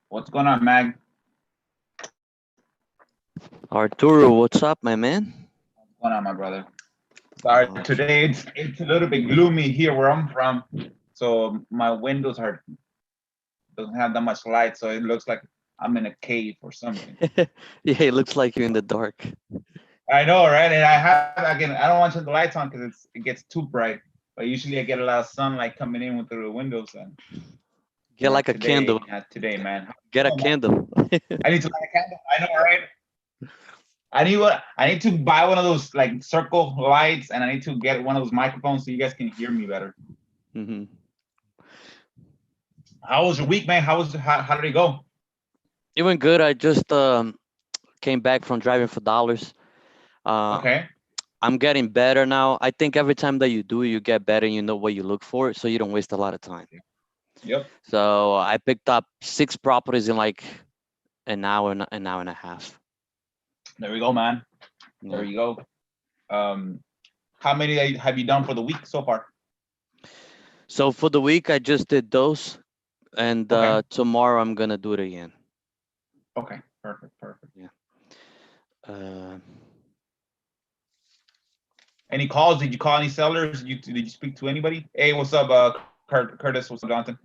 What's going on, Mag? Arturo, what's up, my man? What's going on, my brother? Sorry, Much. today it's a little bit gloomy here where I'm from, so my windows are doesn't have that much light, so it looks like I'm in a cave or something. Yeah, it looks like you're in the dark. I know, right? And I don't want to turn the lights on because it gets too bright. But usually I get a lot of sunlight coming in through the windows, and Get like a candle. not today, man. Get a Oh, man. candle. I need to light a candle. I know, right? I need to buy one of those like circle lights, and I need to get one of those microphones so you guys can hear me better. hmm How was your week, man? How did it go? It went good. I just came back from driving for dollars. Uh, Okay. I'm getting better now. I think every time that you do, you get better and you know what you look for, so you don't waste a lot of time. Yep. So I picked up 6 properties in like an hour and a half. There we go, man. There Yeah. you go. Um, how many have you done for the week so far? So for the week, I just did those, and Okay. tomorrow I'm gonna do it again. Okay. Perfect. Perfect. Yeah. Uh, Any calls? Did you call any sellers? Did you speak to anybody? Hey, what's up, Curtis? What's up, Jonathan?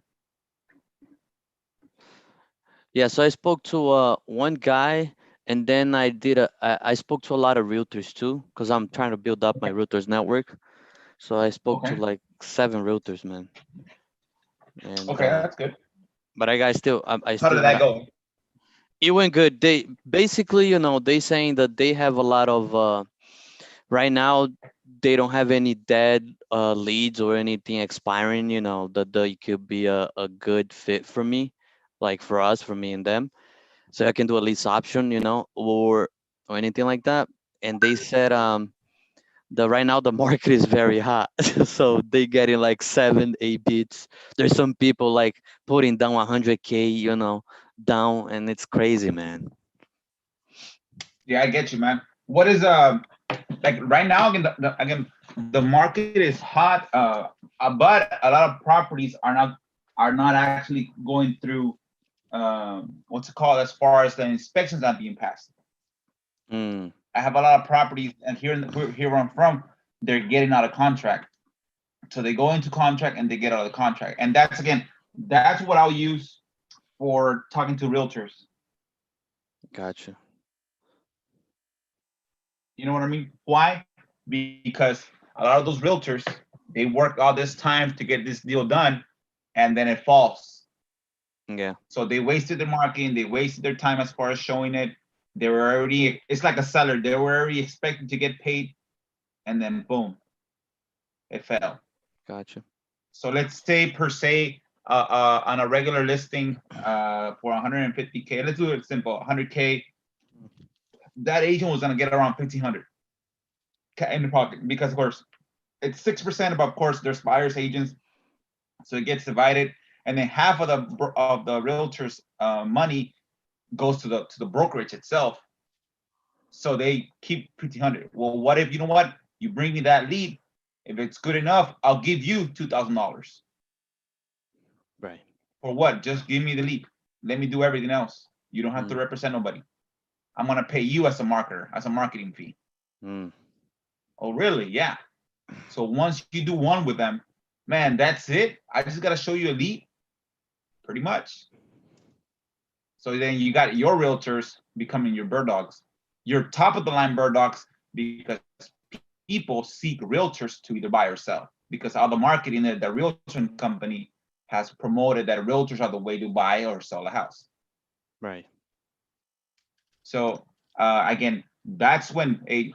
Yeah, so I spoke to one guy, and then I spoke to a lot of realtors too, because I'm trying to build up my Okay. realtors network. So I spoke to Okay. like 7 realtors, man. And Okay. That's good. but I How still did that gotta. go? It went good. They basically, they saying that they have a lot of right now. They don't have any dead leads or anything expiring. That they could be a good fit for me, like for us, for me and them, so I can do a lease option, or anything like that. And they said the right now the market is very hot, so they getting like 7, 8 bids. There's some people like putting down 100K, down, and it's crazy, man. Yeah, I get you, man. What is like right now? Again, the market is hot. But a lot of properties are not actually going through what's it called, as far as the inspections not being passed. Mm, I have a lot of properties, and here where I'm from, they're getting out of contract. So they go into contract and they get out of the contract, and that's what I'll use for talking to realtors. gotcha. You know what I mean? Why? Because a lot of those realtors, they work all this time to get this deal done, and then it falls. Yeah, So they wasted their marketing, they wasted their time as far as showing it. They were already, it's like a seller, they were already expecting to get paid, and then boom, it fell. gotcha. So let's say per se, on a regular listing for 150K, let's do it simple, 100K, that agent was gonna get around 1,500 in the pocket, because of course it's 6%, but of course there's buyers agents, so it gets divided, and then half of the realtor's money goes to the brokerage itself, so they keep 1,500. Well, what if, you know what, you bring me that lead, if it's good enough, I'll give you $2,000. Right. For what? Just give me the lead, let me do everything else, you don't have to Mm, represent nobody, I'm going to pay you as a marketer, as a marketing fee. mm, Oh really? Yeah. So once you do one with them, man, that's it, I just got to show you a lead, pretty much. So then you got your realtors becoming your bird dogs, your top of the line bird dogs, because people seek realtors to either buy or sell, because all the marketing that the realtor company has promoted that realtors are the way to buy or sell a house. right. So again, that's when you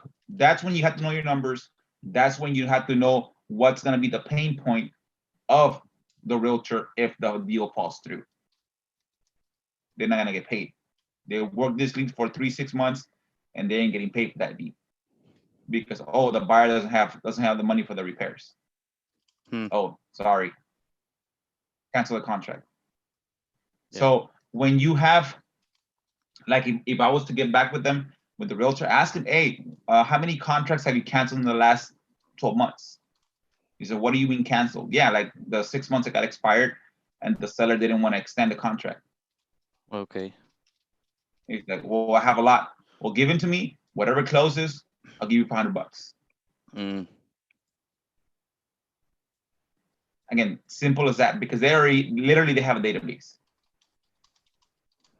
have to know your numbers. That's when you have to know what's going to be the pain point of the realtor if the deal falls through. They're not going to get paid. They work this lead for 3 6 months, and they ain't getting paid for that lead, because the buyer doesn't have the money for the repairs. Hmm. Oh, sorry, cancel the contract. Yeah. So when you have, like, if I was to get back with them, with the realtor, ask him, hey, how many contracts have you canceled in the last 12 months? He said, what do you mean canceled? Yeah, like the 6 months that got expired and the seller didn't want to extend the contract. Okay. He's like, well, I have a lot. Well, give it to me. Whatever closes, I'll give you $500. Mm, Again, simple as that, because they already literally they have a database.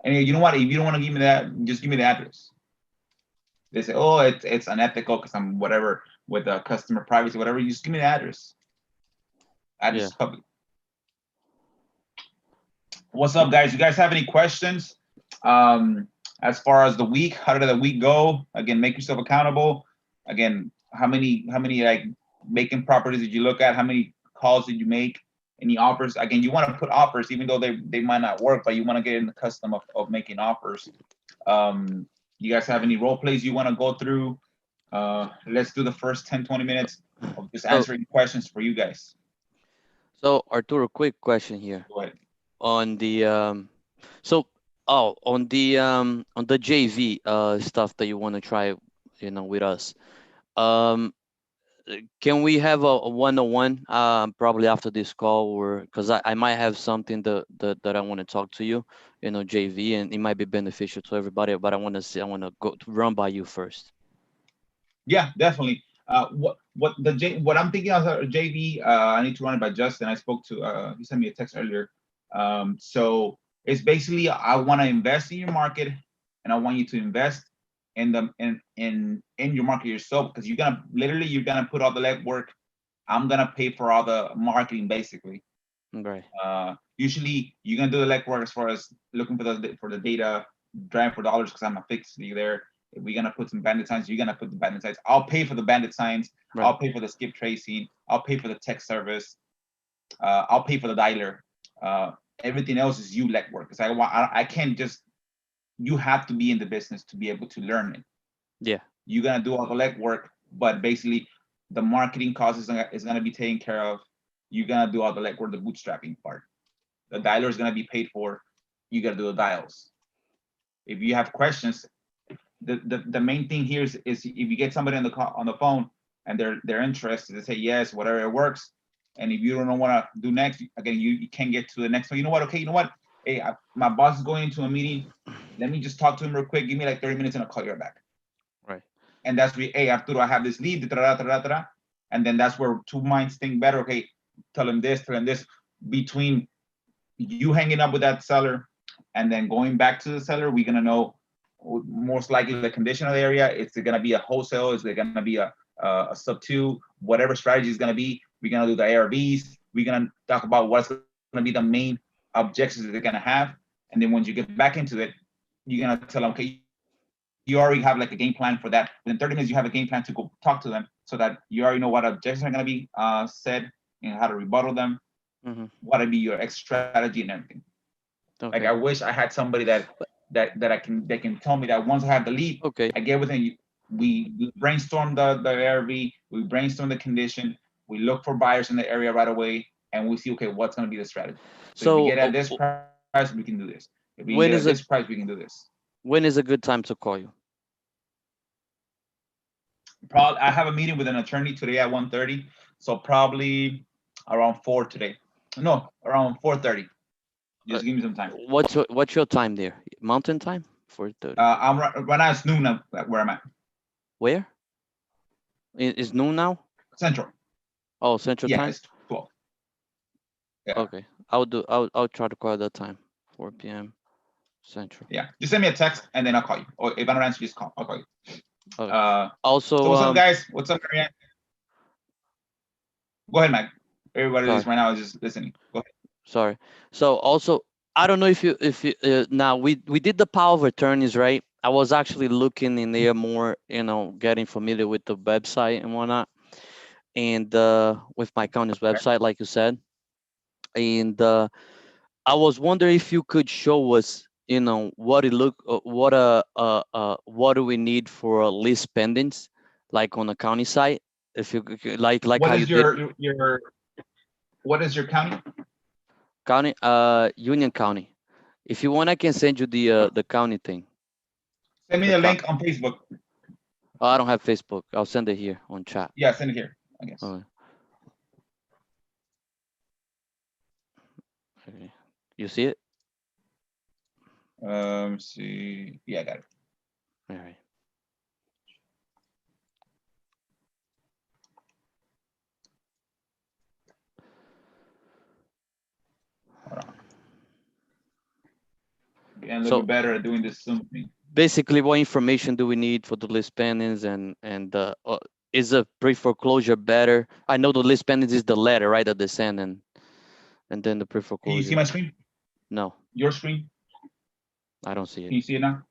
And you know what? If you don't want to give me that, just give me the address. They say, oh, it's unethical because I'm whatever with the customer privacy, whatever. You just give me the address. Address yeah. is public. What's up, guys? You guys have any questions? As far as the week, how did the week go? Again, make yourself accountable. Again, how many like vacant properties did you look at? How many calls did you make? Any offers? Again, you want to put offers, even though they might not work, but you want to get in the custom of making offers. You guys have any role plays you want to go through? Let's do the first 10-20 minutes of just So, answering questions for you guys. so Arturo, quick question here Go ahead. on the so on the JV stuff that you want to try, with us. Um, can we have a one-on-one probably after this call, or because I might have something that I want to talk to you, JV, and it might be beneficial to everybody, but I want to go to run by you first. Yeah, definitely. What I'm thinking of JV, I need to run it by Justin. I spoke to he sent me a text earlier. So it's basically I want to invest in your market, and I want you to invest in the in your market yourself, because you're gonna put all the legwork. I'm gonna pay for all the marketing basically. Right. Usually you're gonna do the legwork as far as looking for the data, driving for dollars, because I'm a fixed fee there. If we're gonna put some bandit signs, you're gonna put the bandit signs. I'll pay for the bandit signs. Right. I'll pay for the skip tracing. I'll pay for the text service. I'll pay for the dialer. Everything else is you legwork, because I can't just. You have to be in the business to be able to learn it. Yeah. You're gonna do all the legwork, but basically the marketing cost is gonna be taken care of. You're gonna do all the legwork, the bootstrapping part. The dialer is gonna be paid for. You gotta do the dials. If you have questions, the main thing here is if you get somebody on the phone and they're interested, they say yes, whatever, it works. And if you don't know what to do next, again, you can't get to the next one. You know what? Okay, you know what? Hey, my boss is going into a meeting. Let me just talk to him real quick. Give me like 30 minutes and I'll call you right back. Right. And that's where, hey, Arturo, I have this lead, and then that's where two minds think better. Okay, tell him this, between you hanging up with that seller and then going back to the seller, we're gonna know most likely the condition of the area. Is it gonna be a wholesale? Is it gonna be a sub two? Whatever strategy is gonna be, we're gonna do the ARVs. We're gonna talk about what's gonna be the main objectives that they're gonna have. And then once you get back into it, you're gonna tell them, okay, you already have like a game plan for that. Within 30 minutes, you have a game plan to go talk to them, so that you already know what objectives are gonna be said and how to rebuttal them. Mm-hmm. What would be your extra strategy and everything. Okay. Like I wish I had somebody that they can tell me that once I have the lead, Okay. I get within. We brainstorm the ARV, we brainstorm the condition, we look for buyers in the area right away, and we see, okay, what's going to be the strategy. So if we get at this price, we can do this. If we get at this price, we can do this. When is a good time to call you? Probably I have a meeting with an attorney today at 1:30, so probably around 4 today. No, around 4:30. Just give me some time. What's your time there? Mountain time? 4:30. I'm right now. It's noon where I'm at. Where? Is noon now? Central. Oh, Central time. It's 12. Yeah. Okay, I'll try to call at that time. 4 p.m. Central. Yeah, just send me a text and then I'll call you. Or if I don't answer, just call. I'll call you. Okay. Also, so what's up, guys? What's up, Marianne? Go ahead, Mike. Everybody is right now is just listening. Go ahead. Sorry. So also, I don't know if you now we did the power of attorneys, right? I was actually looking in there more, getting familiar with the website and whatnot, and with my county's website, like you said, and I was wondering if you could show us, what it look, what do we need for a list pendants, like on the county site, if you like what how is you did your what is your county? County, Union County. If you want, I can send you the county thing. Send me a link on Facebook. Oh, I don't have Facebook. I'll send it here on chat. Yeah, send it here, I guess. Okay. You see it? See, yeah, I got it. All right. Hold on. Getting a little So bit better at doing this Zoom thing. basically, what information do we need for the list pendants is a pre-foreclosure better? I know the list pendants is the letter, right, that they send, and then the Can you see pre-foreclosure. my screen? No, Your screen? I don't see Can it. you see it now?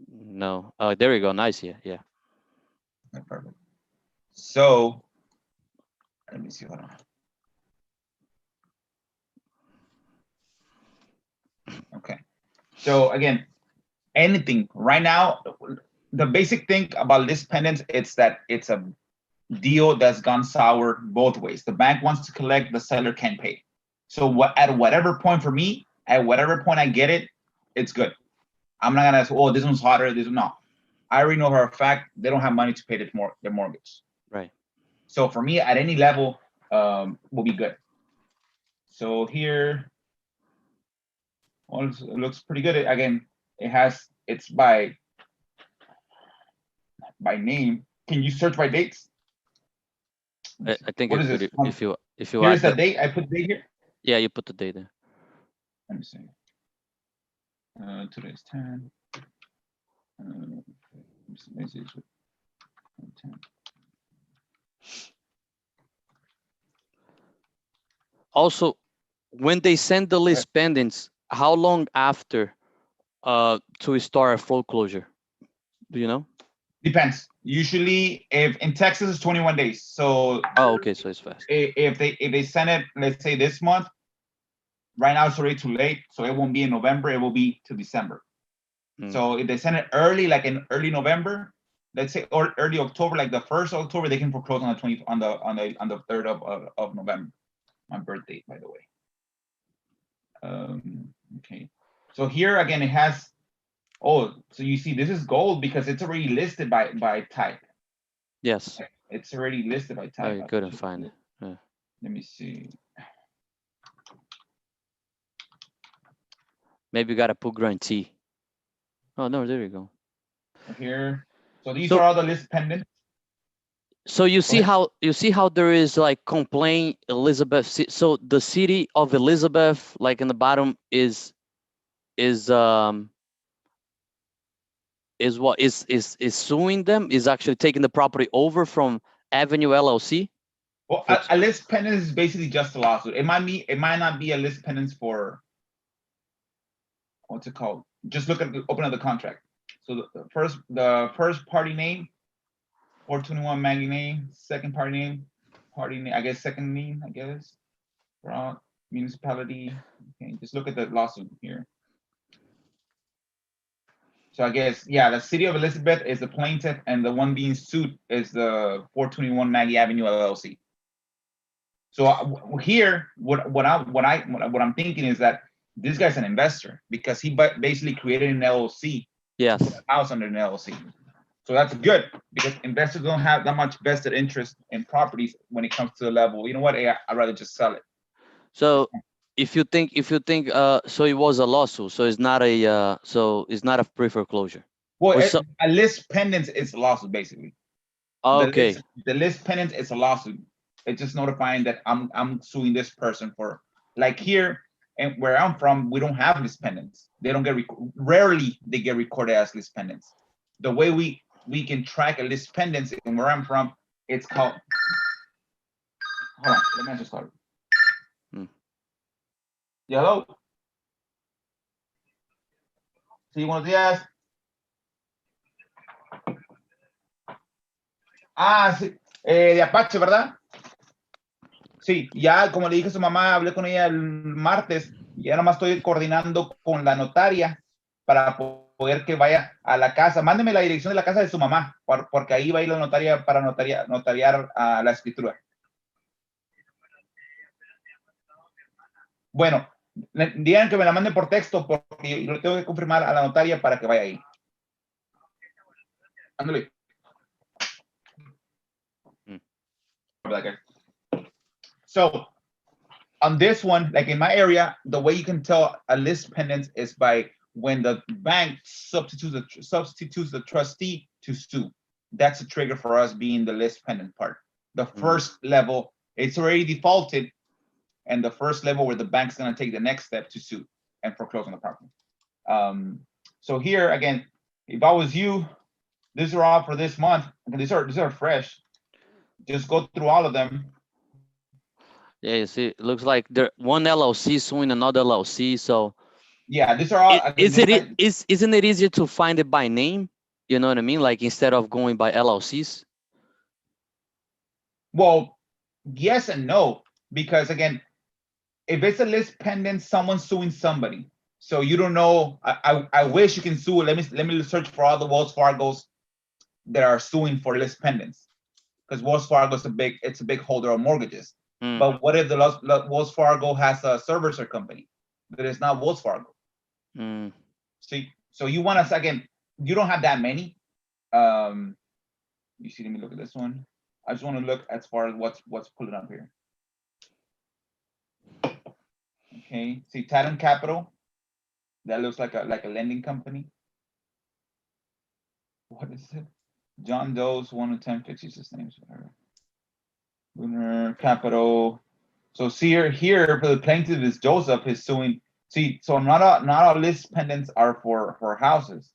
No. Oh, there we go. Nice. Yeah. Okay, perfect. So let me see. Hold on. Okay. So again, anything right now, the basic thing about list pendants, it's that it's a deal that's gone sour both ways. The bank wants to collect, the seller can't pay. So at whatever point for me, at whatever point I get it, it's good. I'm not gonna ask, oh, this one's hotter. This one, no. I already know for a fact they don't have money to pay their mortgage. Right. So for me, at any level, will be good. So here, well, it looks pretty good. Again, it's by name. Can you search by dates? I think What I is could this? if you Here's add the the, date. I put the date here. yeah, you put the date there. Let me see. Today's 10. This is 10. Also, when they send the list pendants, how long after to start a foreclosure? Do you know? Depends. Usually, if in Texas it's 21 days. So Oh, okay, so it's fast. if they send it, let's say this month, right now it's already too late. So it won't be in November. It will be to December. So if they send it early, like in early November, let's say, or early October, like the 1st of October, they can foreclose on the 20 on the 3rd of November. My birthday, by the way. Okay. So here again, it has. Oh, so you see, this is gold because it's already listed by type. Yes. It's already listed by type. I couldn't find it. Yeah. Let me see. Maybe you gotta put grantee. Oh no, there you go. Here. So these So- are all the list pendants. So you see ahead. how there is like complaint Elizabeth. So the city of Elizabeth, like in the bottom, is what is suing them, is actually taking the property over from Avenue LLC. Well, a list pendant is basically just a lawsuit. It might not be a list pendants for what's it called? Just open up the contract. So the first party name, 421 Maggie name, second party name, I guess second name, I guess. Municipality. Okay, just look at the lawsuit here. So I guess, yeah, the city of Elizabeth is the plaintiff, and the one being sued is the 421 Maggie Avenue LLC. So here, what I'm thinking is that this guy's an investor because he basically created an LLC. Yes. House under an LLC. So that's good because investors don't have that much vested interest in properties when it comes to the level. You know what? I'd rather just sell it. So if you think so it was a lawsuit, so it's not a pre-foreclosure. Well, Or a list pendant is a lawsuit basically. okay. The list pendant is a lawsuit. It's just notifying that I'm suing this person for, like here and where I'm from, we don't have list pendants. They don't get rarely they get recorded as list pendants. The way we can track a list pendants and where I'm from, it's called. Hold on, let me just start. Yeah, hello. Sí, buenos días. Ah, sí, de Apache, ¿verdad? Sí, ya como le dije a su mamá, hablé con ella el martes, ya nomás estoy coordinando con la notaria para poder que vaya a la casa. Mándeme la dirección de la casa de su mamá, porque ahí va a ir la notaria para notariar a la escritura. Bueno, digan que me la manden por texto porque yo tengo que confirmar a la notaria para que vaya ahí. Ándale. So, on this one, like in my area, the way you can tell a list pendant is by when the bank substitutes the trustee to sue. That's a trigger for us being the list pendant part. The first level, it's already defaulted, and the first level where the bank's gonna take the next step to sue and foreclose on the property. So here again, if I was you, these are all for this month. Okay, these are fresh. Just go through all of them. Yeah, you see, it looks like there one LLC suing another LLC. So Yeah, these are all. Again, isn't it easier to find it by name? You know what I mean? Like instead of going by LLCs. Well, yes and no, because again, if it's a list pendant, someone's suing somebody. So you don't know. I wish you can sue. Let me search for all the Wells Fargos that are suing for list pendants, because Wells Fargo is a big holder of mortgages. But what if the Wells Fargo has a servicer company that is not Wells Fargo? See, so you want to, again, you don't have that many. You see, let me look at this one. I just want to look as far as what's pulling up here. Okay, see, Titan Capital. That looks like a lending company. What is it? John Doe's 1 to 10 fixes his names. Lunar Capital. So see here for the plaintiff is Joseph is suing. See, so not all list pendants are for houses.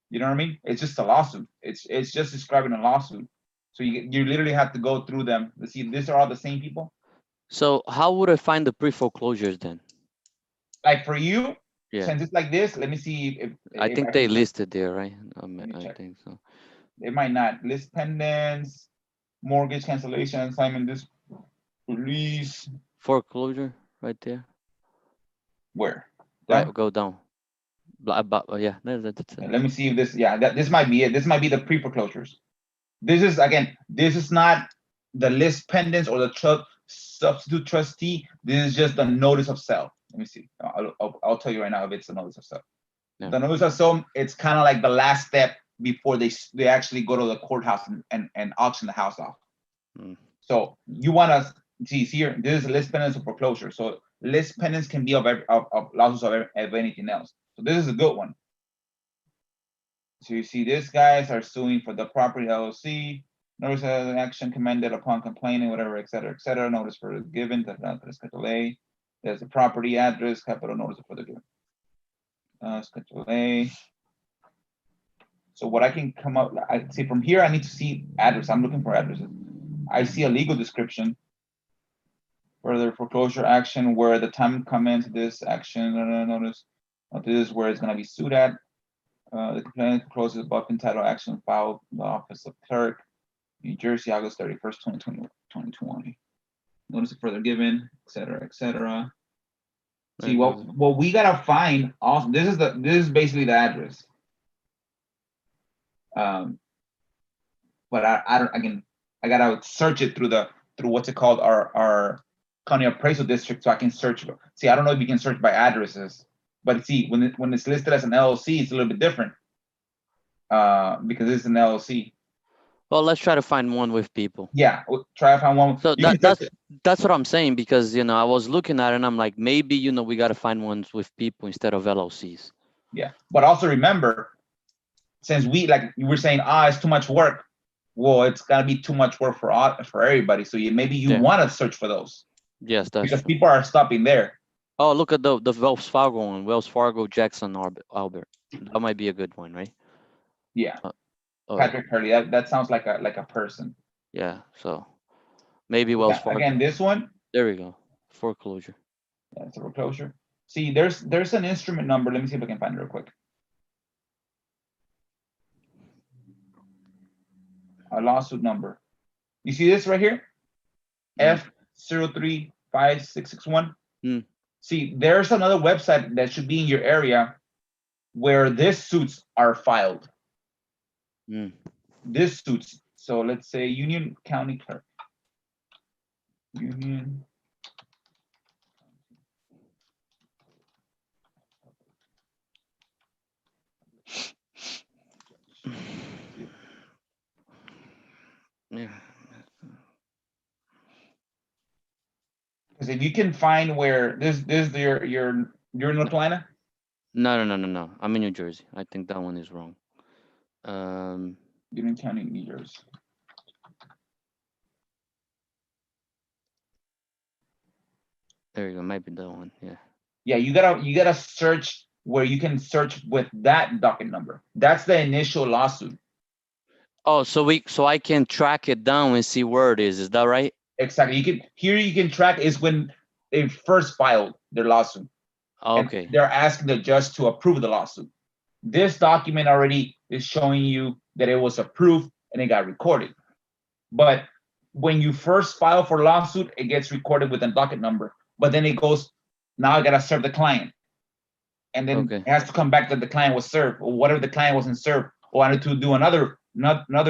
You know what I mean? It's just a lawsuit. It's just describing a lawsuit. So you literally have to go through them. See, these are all the same people. So how would I find the pre-foreclosures then? Like for you, Yeah, since it's like this, let me see if I think they listed there, right? I think so. It might not. List pendants, mortgage cancellation, assignment, this release. Foreclosure right there. Where? Right, go down. Yeah, that's it. Let me see if this. Yeah, this might be it. This might be the pre-foreclosures. This is not the list pendants or the substitute trustee. This is just the notice of sale. Let me see. I'll tell you right now if it's a notice of sale. Yeah. The notice of sale, it's kind of like the last step before they actually go to the courthouse and auction the house off. So you want to see here, this is list pendants or foreclosure. So list pendants can be of lawsuits of anything else. So this is a good one. So you see, these guys are suing for the property LLC. Notice of action commended upon complaining, whatever, et cetera, et cetera. Notice for given, Schedule A. There's the property address, capital notice for the given. Schedule A. So what I can come up, I see from here, I need to see address. I'm looking for addresses. I see a legal description. Further foreclosure action where the time commence this action, notice. This is where it's going to be sued at. The complaint closes above entitled action filed in the office of clerk, New Jersey, August 31st, 2020. Notice of further given, et cetera, et cetera. See, what we gotta find also, this is basically the address. But I gotta search it through what's it called, our county appraisal district, so I can search. See, I don't know if you can search by addresses, but see, when it's listed as an LLC, it's a little bit different. Because it's an LLC. Well, let's try to find one with people. Yeah, try to find one. So that's what I'm saying, because I was looking at it and I'm like, maybe we got to find ones with people instead of LLCs. Yeah, but also remember, since you were saying, it's too much work. Well, it's gotta be too much work for everybody. So maybe you want to search for those. Yes, that's because true. People are stopping there. Oh, look at the Wells Fargo one. Wells Fargo, Jackson, Albert. That might be a good one, right? Yeah. Patrick Hurley. That sounds like a person. Yeah. So maybe Wells Fargo. Again, this one. There we go. Foreclosure. Yeah, it's a foreclosure. See, there's an instrument number. Let me see if I can find it real quick. A lawsuit number. You see this right here? F035661. See, there's another website that should be in your area where these suits are filed. This suits. So let's say Union County Clerk. Union. Yeah. Because because if you can find where this you're in North Carolina. No. I'm in New Jersey. I think that one is wrong. Union County, New Jersey. There you go. Might be that one. Yeah. Yeah, you gotta search where you can search with that docket number. That's the initial lawsuit. Oh, so I can track it down and see where it is. Is that right? Exactly. You can track is when they first filed their lawsuit. And Okay. they're asking the judge to approve the lawsuit. This document already is showing you that it was approved and it got recorded. But when you first file for a lawsuit, it gets recorded with a docket number. But then it goes, now I gotta serve the client. And then Okay. it has to come back that the client was served, or whatever the client wasn't served, or I need to do another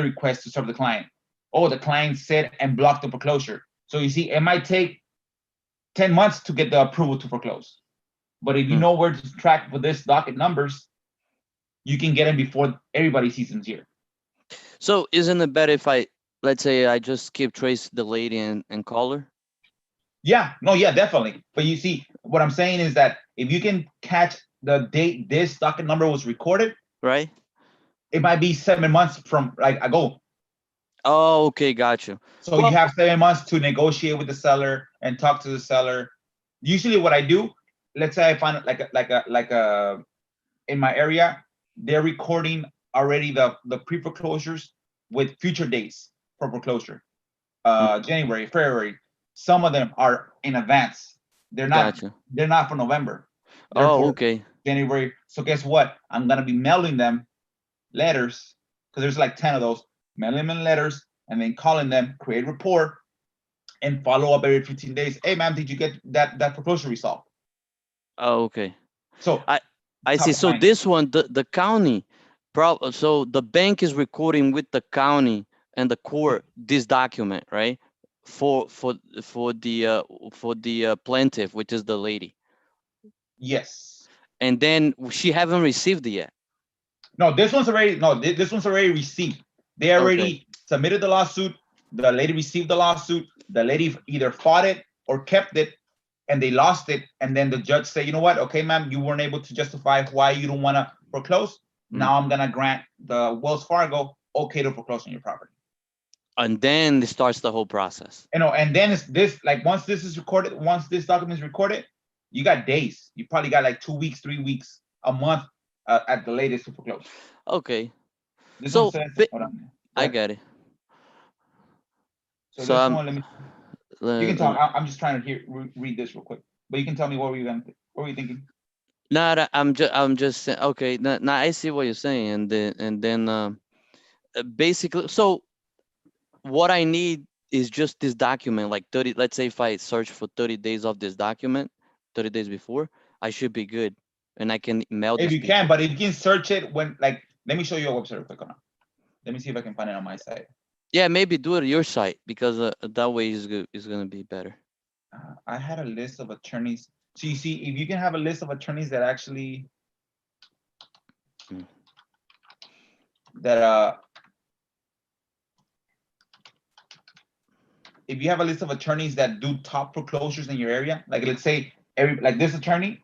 request to serve the client. Oh, the client said and blocked the foreclosure. So you see, it might take 10 months to get the approval to foreclose. But if you know where to track for this docket numbers, you can get them before everybody sees them here. So isn't it better if let's say I just keep trace the lady and call her? Yeah, no, yeah, definitely. But you see, what I'm saying is that if you can catch the date this docket number was recorded, right? It might be 7 months from like ago. Oh, okay, got you. So you have 7 months to negotiate with the seller and talk to the seller. Usually what I do, let's say I find like a in my area, they're recording already the pre-foreclosures with future dates for foreclosure. January, February. Some of them are in advance. They're not Gotcha. they're not for November. They're Oh, for okay. January. So guess what? I'm gonna be mailing them letters, because there's like 10 of those, mailing them letters and then calling them, create report, and follow up every 15 days. Hey, ma'am, did you get that foreclosure resolved? Oh, okay. So I top see. of So mind. this one, the county, so the bank is recording with the county and the court this document, right? For the plaintiff, which is the lady. Yes. And then she haven't received it yet. No, this one's already received. They already submitted the lawsuit. The lady received the lawsuit. The lady either fought it or kept it, and they lost it. And then the judge said, you know what? Okay, ma'am, you weren't able to justify why you don't want to foreclose. Now I'm gonna grant the Wells Fargo okay to foreclose on your property. And then it starts the whole process. You know, and then it's this, like, once this is recorded, once this document is recorded, you got days. You probably got like 2 weeks, 3 weeks, a month at the latest to foreclose. Okay. This So one says, hold on. I get it. So So this one, let me. You can let talk. I'm just trying to read this real quick, but you can tell me what were you thinking? no, I'm just saying. Okay, now I see what you're saying, and then basically, so what I need is just this document, like 30. Let's say if I search for 30 days of this document, 30 days before, I should be good, and I can mail If these you people. can, but if you can search it when, like, let me show you a website real quick. Let me see if I can find it on my site. Yeah, maybe do it your site, because that way is gonna be better. I had a list of attorneys. So you see, if you can have a list of attorneys that actually if you have a list of attorneys that do top foreclosures in your area, like let's say like this attorney,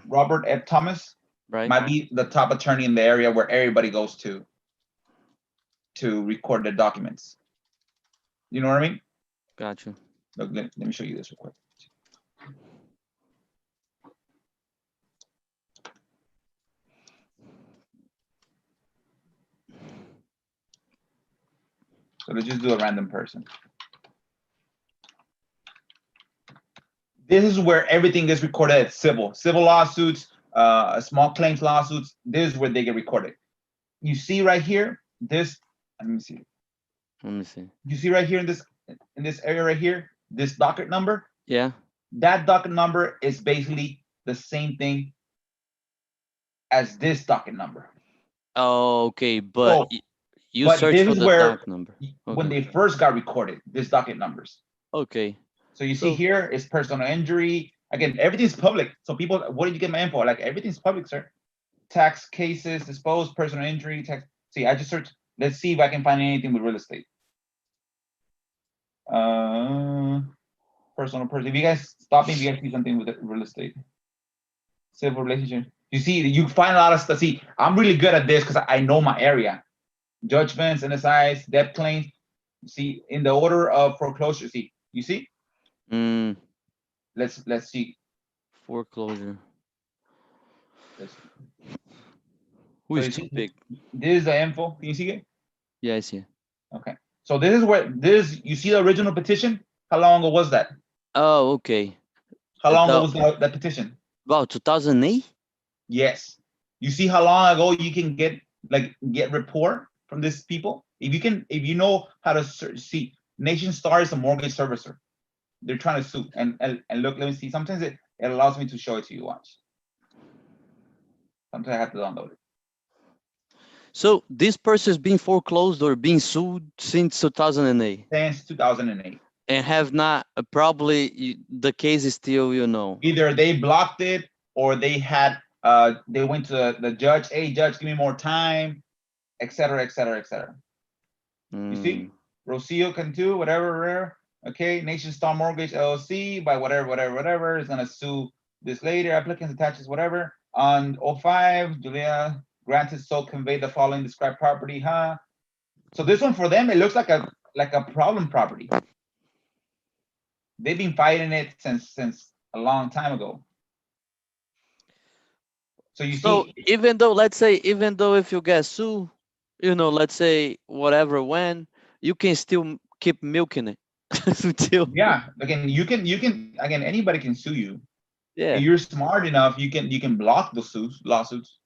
Robert F. Thomas, right, might be the top attorney in the area where everybody goes to record their documents. You know what I mean? Gotcha. Look, let me show you this real quick. So let's just do a random person. This is where everything is recorded at civil lawsuits, small claims lawsuits. This is where they get recorded. You see right here, this, let me see. You see right here in this area right here, this docket number? Yeah. That docket number is basically the same thing as this docket number. Oh, okay, but you but search this for is the where doc number. when they first got recorded, this docket numbers. Okay. So you see here is personal injury. Again, everything's public. So people, what did you get my info? Like, everything's public, sir. Tax cases, disposed, personal injury, tax. See, I just searched. Let's see if I can find anything with real estate. personal person. If you guys stop me, if you guys see something with real estate, civil relationship. You see, you find a lot of stuff. See, I'm really good at this because I know my area. Judgments, NSIs, debt claims. See, in the order of foreclosure. See, you see. Mm, Let's see. foreclosure. Let's see. Who So is you too see, big? this is the info. Can you see it? Yeah, I see. Okay. So this is where this. You see the original petition. How long ago was that? Oh, okay. How long ago That, was that petition? about 2008? Yes. You see how long ago you can get report from these people? If you know how to see, Nation Star is a mortgage servicer. They're trying to sue. And look, let me see. Sometimes it allows me to show it to you. Watch. Sometimes I have to download it. So this person is being foreclosed or being sued since 2008 Since 2008. and have not probably the case is still, Either they blocked it or they had they went to the judge. Hey, judge, give me more time, etc., etc., etc. You see, Rocio Cantu, whatever. Okay, Nation Star Mortgage LLC by whatever is gonna sue this later. Applicants attaches whatever on 05. Julia granted so convey the following described property, huh? So this one for them, it looks like a problem property. They've been fighting it since a long time ago. So you see, even though, let's say, even though if you get sued, let's say whatever when, you can still keep milking it until. yeah. Again, you can again anybody can sue you. Yeah. If you're smart enough, you can block the lawsuits.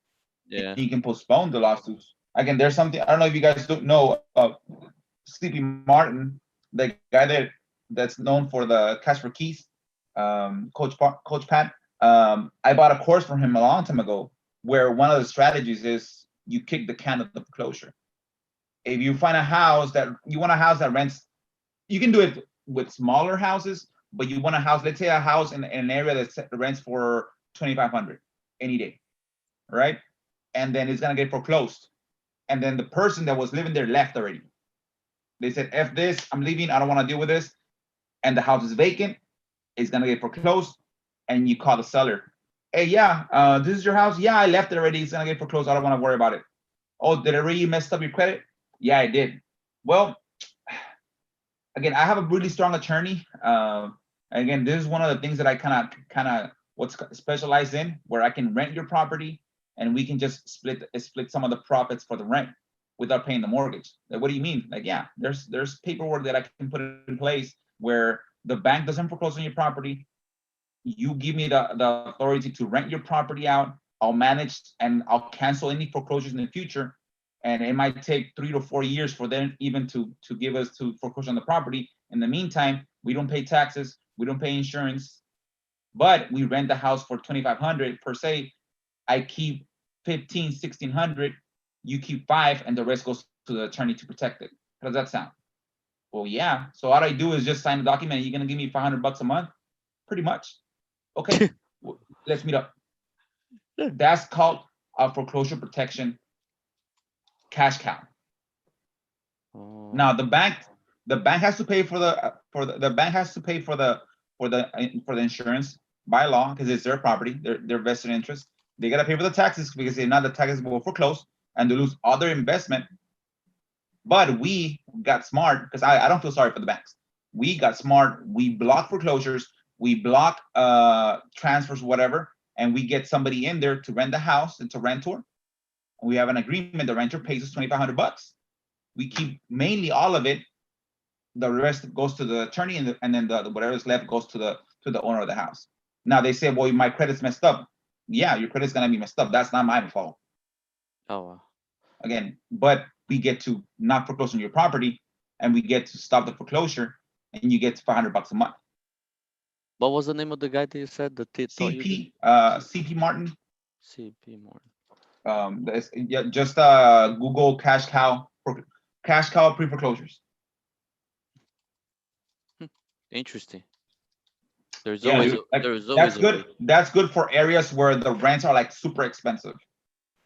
Yeah. You can postpone the lawsuits. Again, there's something I don't know if you guys don't know of Sleepy Martin, the guy that's known for the Cash for Keys, Coach Pat. I bought a course from him a long time ago, where one of the strategies is you kick the can of the foreclosure. If you find a house that you want a house that rents, you can do it with smaller houses, but you want a house, let's say a house in an area that rents for 2,500 any day, right? And then it's gonna get foreclosed. And then the person that was living there left already. They said, F this, I'm leaving, I don't want to deal with this. And the house is vacant, it's gonna get foreclosed, and you call the seller. Hey, yeah, this is your house. Yeah, I left it already, it's gonna get foreclosed, I don't want to worry about it. Oh, did it really mess up your credit? Yeah, I did. Well, again, I have a really strong attorney. Again, this is one of the things that I kind of what's specialized in, where I can rent your property and we can just split some of the profits for the rent without paying the mortgage. Like, what do you mean? Like, yeah, there's paperwork that I can put in place where the bank doesn't foreclose on your property. You give me the authority to rent your property out. I'll manage and I'll cancel any foreclosures in the future. And it might take 3 to 4 years for them even to give us to foreclosure on the property. In the meantime, we don't pay taxes, we don't pay insurance, but we rent the house for 2,500 per se. I keep 15, 1,600, you keep 5, and the rest goes to the attorney to protect it. How does that sound? Well, yeah. So all I do is just sign the document. You're gonna give me $500 a month, pretty much. Okay, let's meet up. That's called a foreclosure protection cash cow. Now the bank has to pay for the bank has to pay for the insurance by law, because it's their property, their vested interest. They gotta pay for the taxes because if not, the taxes will foreclose and they lose all their investment. But we got smart, because I don't feel sorry for the banks. We got smart. We block foreclosures. We block transfers, whatever, and we get somebody in there to rent the house. It's a rentor. We have an agreement. The renter pays us $2,500. We keep mainly all of it. The rest goes to the attorney, and then the whatever's left goes to the owner of the house. Now they say, well, my credit's messed up. Yeah, your credit's gonna be messed up. That's not my fault. Oh, wow. Again, but we get to not foreclose on your property, and we get to stop the foreclosure, and you get $500 a month. What was the name of the guy that you said that CP Martin. CP Martin. Just Google cash cow pre-foreclosures. Interesting. There's always that's good. That's good for areas where the rents are like super expensive,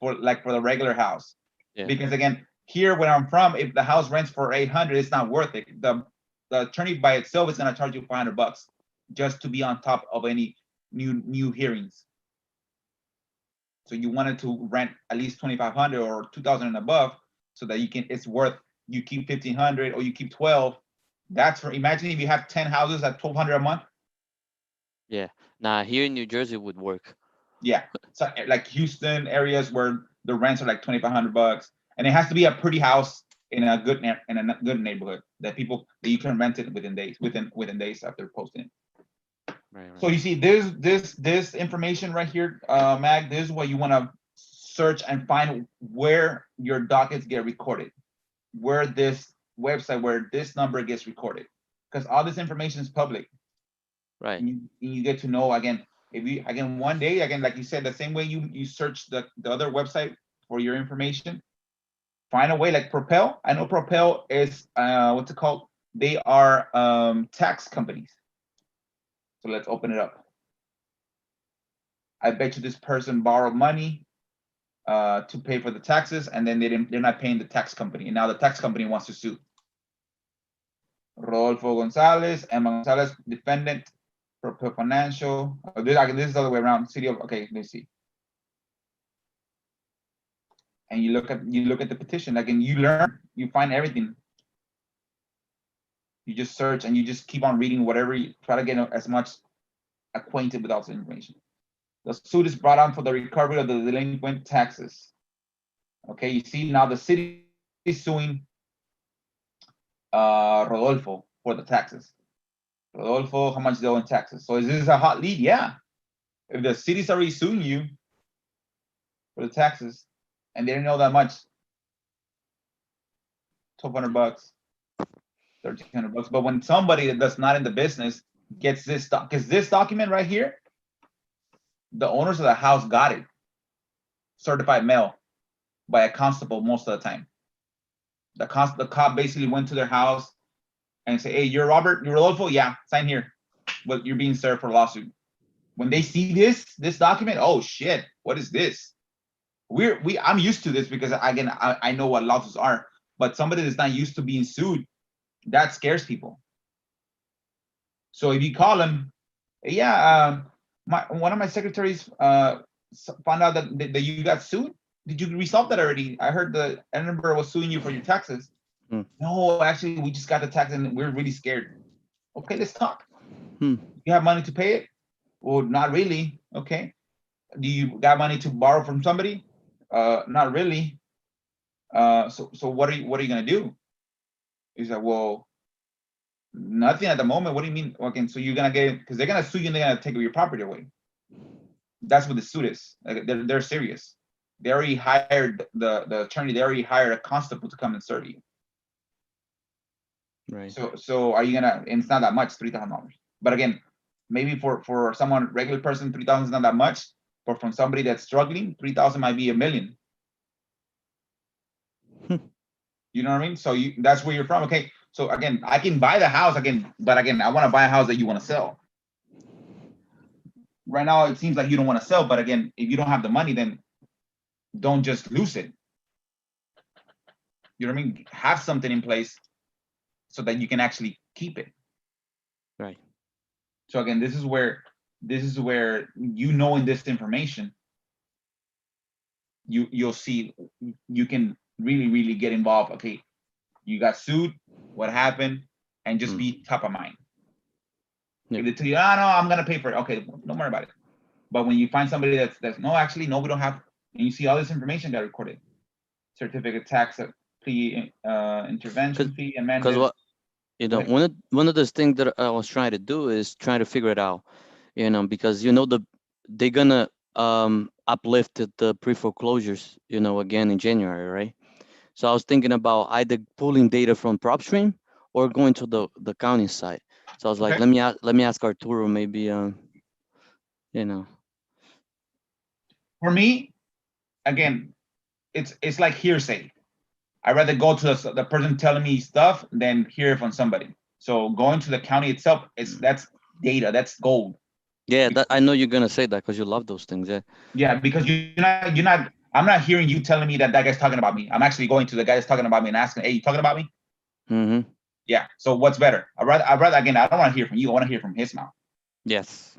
for the regular house. Yeah. Because again, here where I'm from, if the house rents for $800, it's not worth it. The attorney by itself is gonna charge you $500. just to be on top of any new hearings. So you wanted to rent at least 2,500 or 2,000 and above, so that it's worth, you keep 1,500 or you keep 12. That's for, imagine if you have 10 houses at 1,200 a month. Yeah. Now here in New Jersey would work. Yeah, so like Houston areas where the rents are like 2,500 bucks, and it has to be a pretty house in a good neighborhood that you can rent it within days after posting it. Right. So you see, this information right here, Mag. This is what you want to search and find where your dockets get recorded, where this website, where this number gets recorded, because all this information is public. Right. And you get to know, again, if you, again, one day, again, like you said, the same way you search the other website for your information, find a way, like Propel. I know Propel is what's it called? They are tax companies. So let's open it up. I bet you this person borrowed money to pay for the taxes, and then they're not paying the tax company, and now the tax company wants to sue. Rodolfo Gonzalez, Emma Gonzalez, defendant, Propel Financial. This is the other way around. City of, okay, let's see. And you look at the petition, like, and you learn, you find everything. You just search and you just keep on reading whatever, you try to get as much acquainted with all this information. The suit is brought on for the recovery of the delinquent taxes. Okay, you see now the city is suing Rodolfo for the taxes. Rodolfo, how much they owe in taxes? So is this a hot lead? Yeah. If the city's already suing you for the taxes and they didn't know that much, 1,200 bucks, 1,300 bucks. But when somebody that's not in the business gets this stuff, because this document right here, the owners of the house got it certified mail by a constable most of the time. The cop basically went to their house and say, hey, you're Robert, you're Rodolfo? Yeah, sign here. But you're being served for a lawsuit. When they see this document, oh shit, what is this? I'm used to this because, again, I know what lawsuits are, but somebody that's not used to being sued, that scares people. So if you call them, yeah, one of my secretaries found out that you got sued. Did you resolve that already? I heard the Edinburgh was suing you for your taxes. No, actually, we just got the tax and we're really scared. Okay, let's talk. You have money to pay it? Well, not really. Okay. Do you got money to borrow from somebody? Not really. So what are you gonna do? He's like, well, nothing at the moment. What do you mean? Okay, so you're gonna get, because they're gonna sue you and they're gonna take your property away. That's what the suit is. Like, they're serious. They already hired the attorney. They already hired a constable to come and serve you. Right. So are you gonna? And it's not that much, $3,000. But again, maybe for someone regular person, 3,000 is not that much. But from somebody that's struggling, 3,000 might be $1 million. You know what I mean? So that's where you're from. Okay. So again, I can buy the house again, but again, I want to buy a house that you want to sell. Right now, it seems like you don't want to sell, but again, if you don't have the money, then don't just lose it. You know what I mean? Have something in place so that you can actually keep it. Right. So again, this is where you knowing this information, you'll see you can really get involved. Okay, you got sued, what happened, and just be top of mind. Yeah. If they tell you, oh, no, I'm gonna pay for it, okay, don't worry about it. But when you find somebody that's no, actually, no, we don't have, and you see all this information got recorded, certificate, tax, plea, intervention fee, amended. Because what, you know, one of the things that I was trying to do is trying to figure it out, you know, because, you know, they're gonna uplift the pre-foreclosures, you know, again in January, right? So I was thinking about either pulling data from PropStream or going to the county side. So I was like, Okay. let me ask Arturo, maybe, you know. For me, again, it's like hearsay. I'd rather go to the person telling me stuff than hear from somebody. So going to the county itself, that's data, that's gold. Yeah, I know you're gonna say that because you love those things. Yeah. Yeah, because you're not. I'm not hearing you telling me that guy's talking about me. I'm actually going to the guy that's talking about me and asking, "Hey, you talking about me?" Mm-hmm. Yeah. So what's better? I'd rather again, I don't want to hear from you. I want to hear from his mouth. Yes.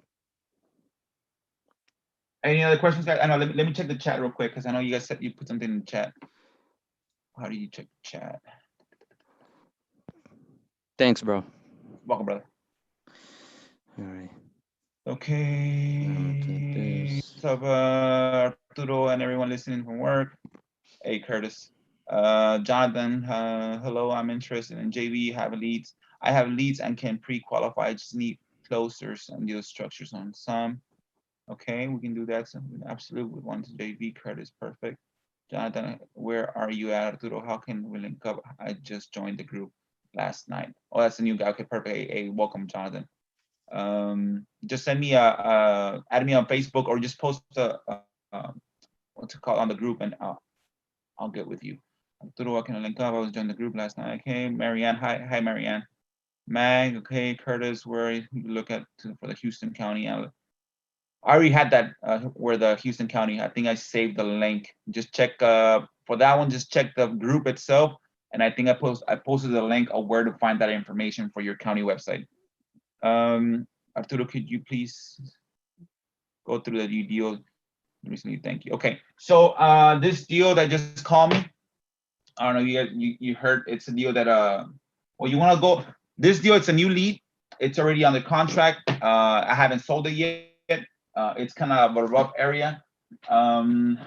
Any other questions, guys? I know. Let me check the chat real quick because I know you guys said you put something in the chat. How do you check the chat? Thanks, bro. Welcome, brother. All right. Okay. This. What's up, Arturo and everyone listening from work? Hey, Curtis. Jonathan, hello. I'm interested in JV. Have leads. I have leads and can pre-qualify. I just need closers and deal structures on some. Okay, we can do that. So absolutely, we want to JV. Curtis, perfect. Jonathan, where are you at, Arturo? How can we link up? I just joined the group last night. Oh, that's a new guy. Okay, perfect. Hey, welcome, Jonathan. Just send me add me on Facebook or just post what's it called on the group and I'll get with you. Arturo, I can link up. I was joining the group last night. Okay, Marianne. Hi, Marianne. Mag. Okay, Curtis. Where you look at for the Houston County. I already had that where the Houston County. I think I saved the link. Just check for that one. Just check the group itself, and I think I posted the link of where to find that information for your county website. Arturo, could you please go through the new deal recently? Thank you. Okay, so this deal that just called me, I don't know, you heard it's a deal that well, you want to go this deal, it's a new lead, it's already on the contract. I haven't sold it yet. It's kind of a rough area. The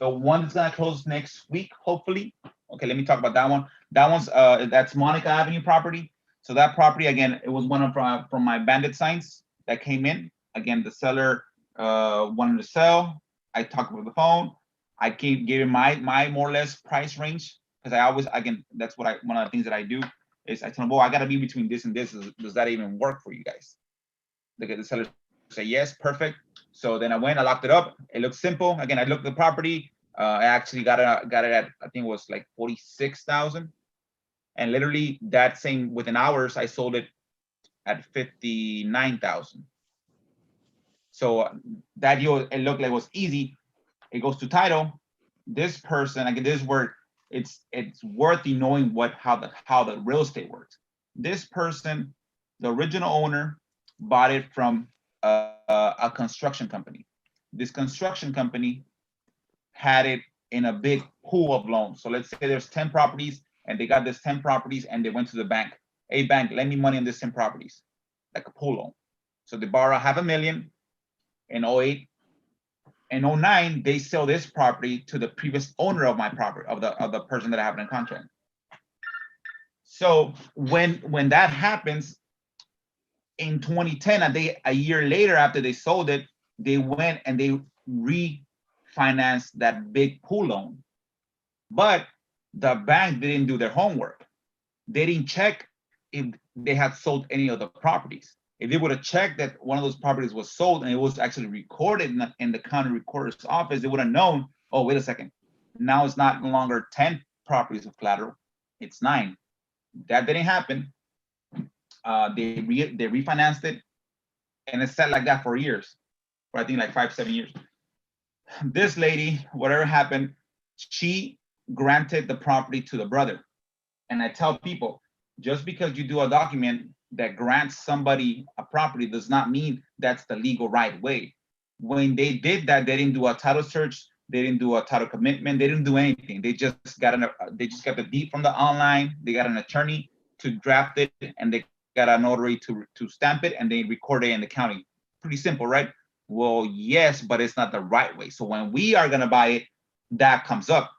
one that's gonna close next week, hopefully. Okay, let me talk about that one. That one's that's Monica Avenue property. So that property, again, it was one of from my bandit signs that came in. Again, the seller wanted to sell. I talked over the phone. I gave him my more or less price range because I always, again, that's what one of the things that I do is I tell them, well, I got to be between this and this. Does that even work for you guys? The seller say yes, perfect. So then I went, I locked it up. It looks simple. Again, I looked at the property. I actually got it at, I think it was like 46,000. And literally that same within hours, I sold it at 59,000. So that deal, it looked like it was easy. It goes to title. This person, again, this is where it's worthy knowing how the real estate works. This person, the original owner, bought it from a construction company. This construction company had it in a big pool of loans. So let's say there's 10 properties and they got this 10 properties and they went to the bank. Hey, bank, lend me money on this 10 properties, like a pool loan. So they borrow $500,000 in 08. In 09, they sell this property to the previous owner of my property, of the person that I have in contract. So when that happens, in 2010, a year later after they sold it, they went and they refinanced that big pool loan. But the bank didn't do their homework. They didn't check if they had sold any of the properties. If they would have checked that one of those properties was sold and it was actually recorded in the county recorder's office, they would have known, oh, wait a second. Now it's not no longer 10 properties of collateral, it's 9. That didn't happen. They refinanced it and it sat like that for years, for I think like 5-7 years. This lady, whatever happened, she granted the property to the brother. And I tell people, just because you do a document that grants somebody a property does not mean that's the legal right way. When they did that, they didn't do a title search, they didn't do a title commitment, they didn't do anything. They just got the deed from the online, they got an attorney to draft it, and they got a notary to stamp it, and they record it in the county. Pretty simple, right? Well, yes, but it's not the right way. So when we are gonna buy it, that comes up.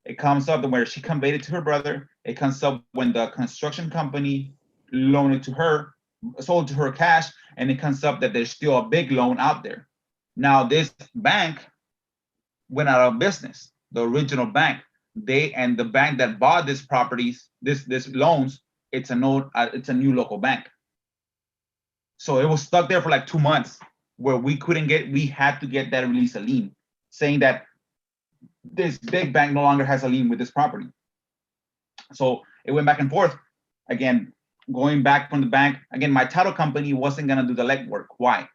It comes up where she conveyed it to her brother. It comes up when the construction company loaned it to her, sold to her cash, and it comes up that there's still a big loan out there. Now this bank went out of business. The original bank, and the bank that bought these properties, this loans, it's a new local bank. So it was stuck there for like 2 months, where we had to get that release of lien, saying that this big bank no longer has a lien with this property. So it went back and forth. Again, going back from the bank, again, my title company wasn't gonna do the legwork. Why?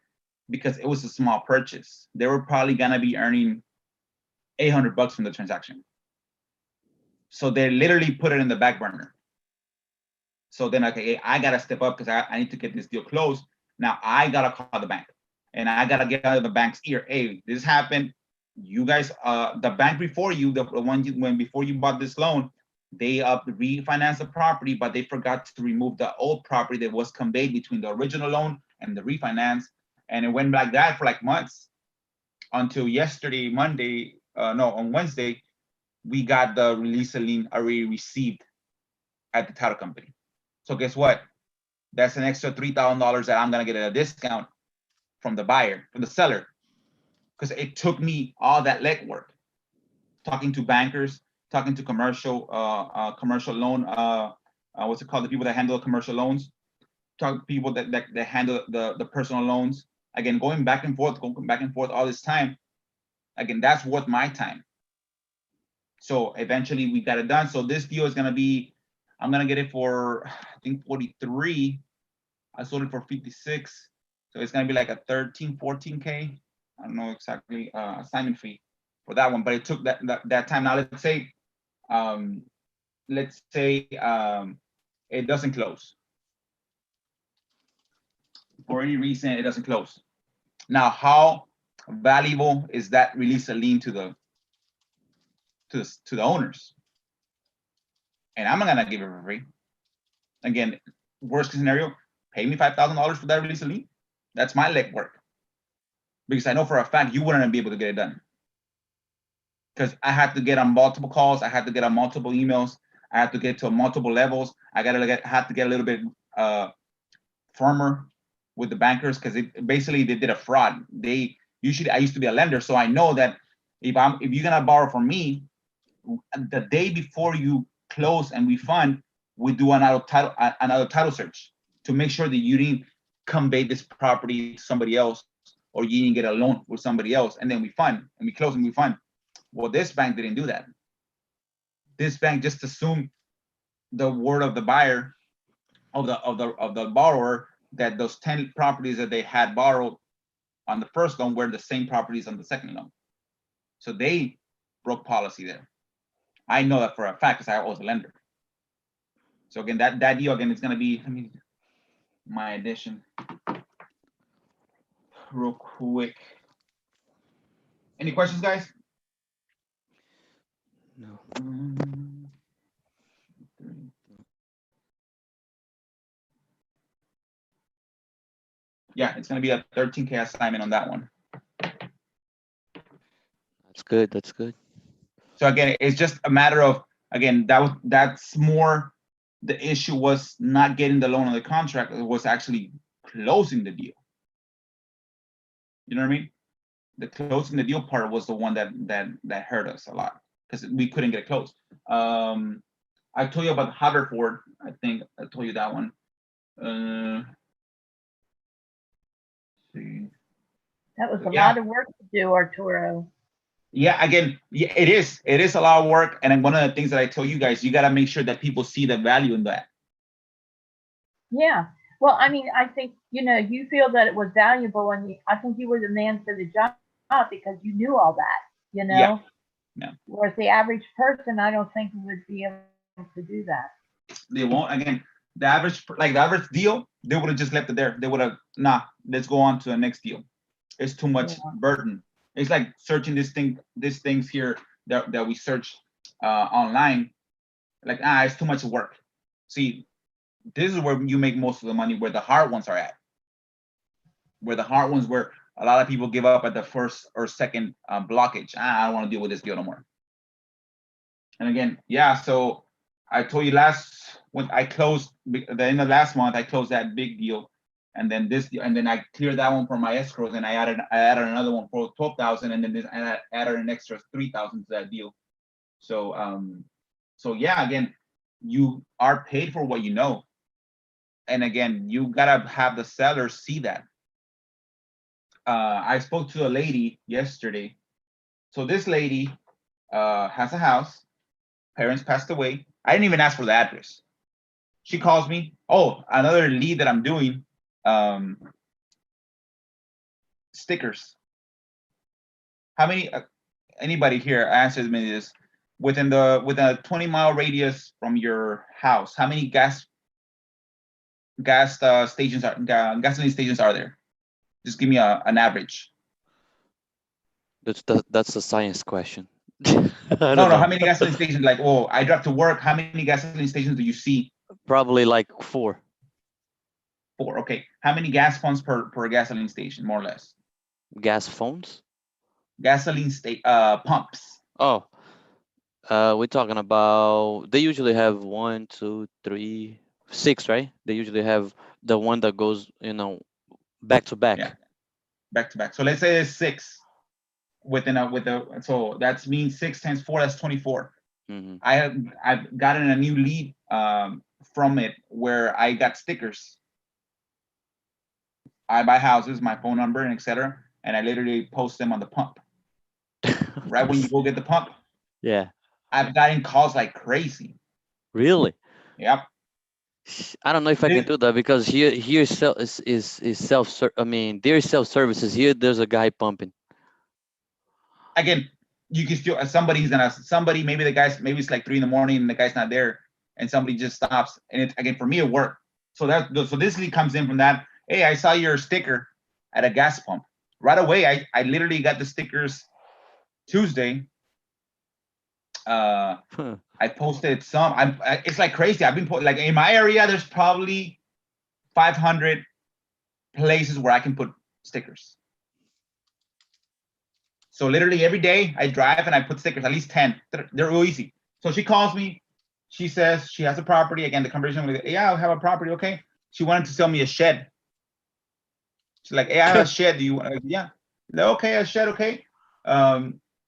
Because it was a small purchase. They were probably gonna be earning $800 from the transaction. So they literally put it in the back burner. So then, okay, I gotta step up because I need to get this deal closed. Now I gotta call the bank, and I gotta get out of the bank's ear. Hey, this happened. You guys, the bank before you, the one when before you bought this loan, they refinanced the property, but they forgot to remove the old property that was conveyed between the original loan and the refinance, and it went like that for like months until yesterday, Monday. No, on Wednesday, we got the release of lien already received at the title company. So guess what? That's an extra $3,000 that I'm gonna get at a discount from the buyer, from the seller, because it took me all that legwork, talking to bankers, talking to commercial loan, what's it called? The people that handle commercial loans, talk to people that handle the personal loans. Again, going back and forth all this time. Again, that's worth my time. So eventually we got it done. So this deal is gonna be, I'm gonna get it for, I think 43. I sold it for 56. So it's gonna be like a 13, 14K. I don't know exactly assignment fee for that one, but it took that time. Now let's say it doesn't close. For any reason, it doesn't close. Now, how valuable is that release of lien to the owners? And I'm not gonna give it for free. Again, worst case scenario, pay me $5,000 for that release of lien. That's my legwork, because I know for a fact you wouldn't be able to get it done. Because I had to get on multiple calls, I had to get on multiple emails, I had to get to multiple levels. I had to get a little bit firmer with the bankers, because basically they did a fraud. I used to be a lender, so I know that if you're gonna borrow from me, the day before you close and refund, we do another title search to make sure that you didn't convey this property to somebody else, or you didn't get a loan with somebody else, and then we fund and we close and we fund. Well, this bank didn't do that. This bank just assumed the word of the buyer, of the borrower, that those 10 properties that they had borrowed on the first loan were the same properties on the second loan. So they broke policy there. I know that for a fact, because I was a lender. So again, that deal again is gonna be, let me, my addition real quick. Any questions, guys? No. Yeah, it's gonna be a 13K assignment on that one. That's good. That's good. So again, it's just a matter of, again, that's more, the issue was not getting the loan on the contract, it was actually closing the deal. You know what I mean? The closing the deal part was the one that hurt us a lot, because we couldn't get it closed. I told you about Haverford. I think I told you that one. See. That was a Yeah. lot of work to do, Arturo. Yeah, again, yeah, it is a lot of work. And then one of the things that I tell you guys, you got to make sure that people see the value in that. Yeah. Well, I mean, I think, you feel that it was valuable, and I think you were the man for the job because you knew all that, Yeah. Whereas the average person, I don't think would be able to do that. They won't. Again, the average deal, they would have just left it there. They would have, nah, let's go on to the next deal. It's too much burden. It's like searching these things here that we search online. Like, it's too much work. See, this is where you make most of the money, where the hard ones are at. Where the hard ones, where a lot of people give up at the first or second blockage. I don't want to deal with this deal no more. And again, yeah, so I told you when I closed the end of last month, I closed that big deal, and then this, and then I cleared that one for my escrows, and I added another one for 12,000, and then I added an extra 3,000 to that deal. So so yeah, again, you are paid for what you know, and again, you gotta have the seller see that. I spoke to a lady yesterday. So this lady has a house. Parents passed away. I didn't even ask for the address. She calls me. Oh, another lead that I'm doing. Stickers. How many? Anybody here answers me this? Within a 20-mile radius from your house, how many gas stations gasoline stations are there? Just give me an average. That's a science question. I No, don't no. How know. many gasoline stations? Like, oh, I drive to work. How many gasoline stations do you see? Probably like 4. 4. Okay. How many gas pumps per gasoline station, more or less? Gas phones? Gasoline pumps. Oh, we're talking about, they usually have 1, 2, 3, 6, right? They usually have the one that goes, back to back. Yeah. Back to back. So let's say it's 6 so that means 6 times 4, that's 24. Mhm. I've gotten a new lead from it where I got stickers. I buy houses, my phone number, and etc. And I literally post them on the pump. Right when you go get the pump, Yeah, I've gotten calls like crazy. really? Yep. I don't know if I can Lit- do that because here is self I mean, there's self services. Here there's a guy pumping. Again, you can feel somebody, maybe maybe it's like 3 in the morning and the guy's not there, and somebody just stops. And it, again, for me, it worked. So this lead comes in from that. Hey, I saw your sticker at a gas pump. Right away, I literally got the stickers Tuesday. Huh. I posted some. It's like crazy. I've been like in my area. There's probably 500 places where I can put stickers. So literally every day I drive and I put stickers, at least 10. They're real easy. So she calls me. She says she has a property. Again, the conversation with, yeah, I have a property. Okay. She wanted to sell me a shed. She's like, hey, I have a shed. Do you? Yeah. Like, okay, a shed. Okay.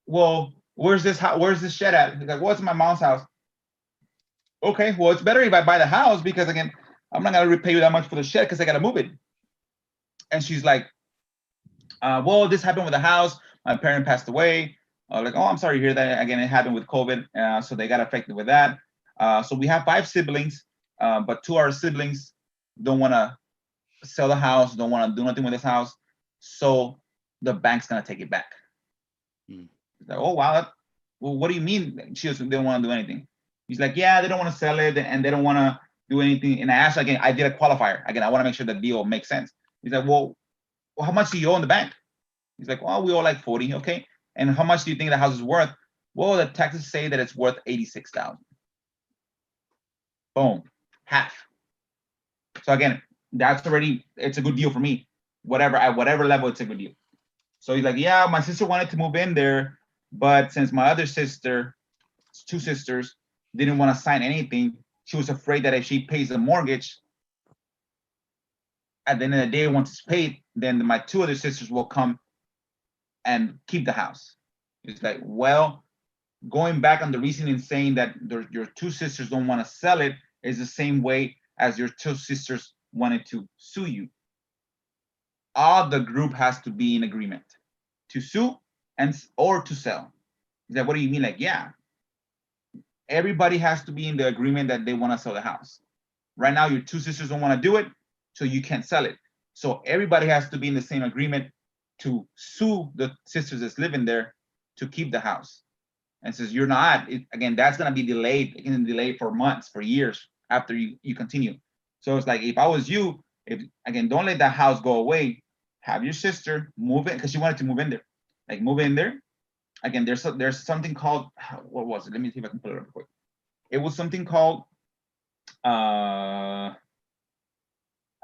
Well, where's this shed at? He's like, well, it's my mom's house. Okay. Well, it's better if I buy the house because again, I'm not gonna repay you that much for the shed because I gotta move it. And she's like, well, this happened with the house. My parent passed away. Like, oh, I'm sorry to hear that. Again, it happened with COVID, so they got affected with that. So we have 5 siblings, but 2 of our siblings don't want to sell the house, don't want to do nothing with this house. So the bank's gonna take it back. Mm. Like, oh wow, well, what do you mean? They don't want to do anything. He's like, yeah, they don't want to sell it and they don't want to do anything. And I asked again, I did a qualifier. Again, I want to make sure the deal makes sense. He's like, well, how much do you owe in the bank? He's like, well, we owe like 40. Okay. And how much do you think the house is worth? Well, the taxes say that it's worth 86,000. Boom, half. So again, it's a good deal for me. At whatever level, it's a good deal. So he's like, yeah, my sister wanted to move in there, but since my other sister, 2 sisters, didn't want to sign anything, she was afraid that if she pays the mortgage, at the end of the day, once it's paid, then my 2 other sisters will come and keep the house. It's like, well, going back on the reasoning saying that your 2 sisters don't want to sell it is the same way as your 2 sisters wanted to sue you. All the group has to be in agreement to sue or to sell. Is that what do you mean? Like, yeah, everybody has to be in the agreement that they want to sell the house. Right now, your 2 sisters don't want to do it, so you can't sell it. So everybody has to be in the same agreement to sue the sisters that's living there to keep the house. And since you're not, again, that's gonna be delayed. It can delay for months, for years after you continue. So it's like, if I was you, don't let that house go away. Have your sister move in because she wanted to move in there. Like, move in there. Again, there's something called, what was it? Let me see if I can pull it up quick. It was something called an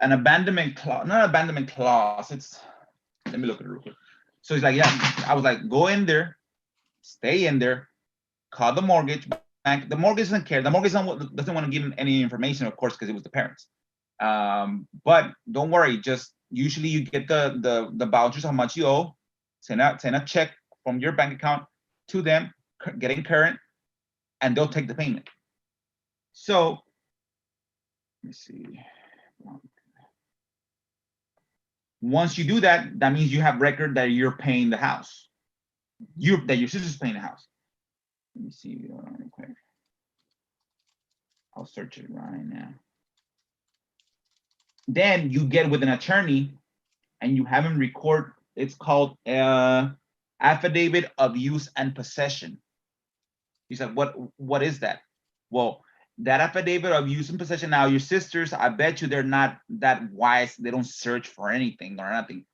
abandonment clause. Not abandonment clause. Let me look at it real quick. So he's like, yeah, I was like, go in there, stay in there, call the mortgage bank. The mortgage doesn't care. The mortgage doesn't want to give him any information, of course, because it was the parents. But don't worry. Just usually you get the vouchers, how much you owe. Send a check from your bank account to them, getting current, and they'll take the payment. So let me see. Once you do that, that means you have record that you're paying the house. That your sister's paying the house. Let me see real quick. I'll search it right now. Then you get with an attorney and you have him record. It's called affidavit of use and possession. He said, what is that? Well, that affidavit of use and possession. Now, your sisters, I bet you they're not that wise. They don't search for anything or nothing.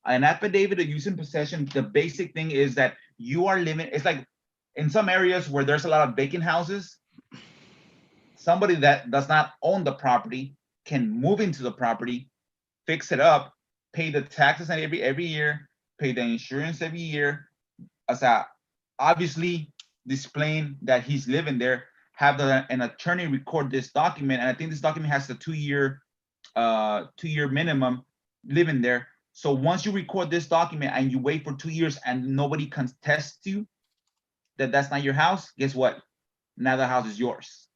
An affidavit of use and possession, the basic thing is that you are living, it's like in some areas where there's a lot of vacant houses, somebody that does not own the property can move into the property, fix it up, pay the taxes every year, pay the insurance every year, as a obviously displaying that he's living there, have an attorney record this document, and I think this document has a 2-year minimum living there. So once you record this document and you wait for 2 years and nobody contests you that that's not your house, guess what? Now the house is yours.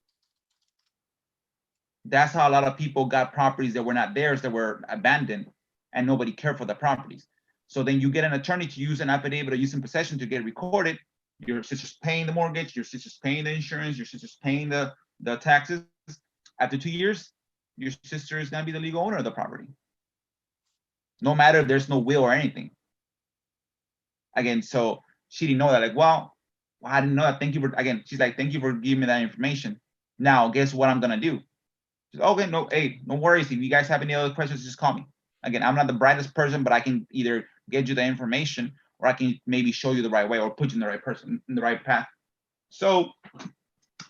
That's how a lot of people got properties that were not theirs, that were abandoned, and nobody cared for the properties. So then you get an attorney to use an affidavit of use and possession to get recorded. Your sister's paying the mortgage, your sister's paying the insurance, your sister's paying the taxes. After 2 years, your sister is gonna be the legal owner of the property. No matter if there's no will or anything. Again, so she didn't know that, like, well, I didn't know that. Thank you for, again, she's like, thank you for giving me that information. Now, guess what I'm gonna do? She's, okay, no, hey, no worries. If you guys have any other questions, just call me. Again, I'm not the brightest person, but I can either get you the information or I can maybe show you the right way or put you in the right person, in the right path. So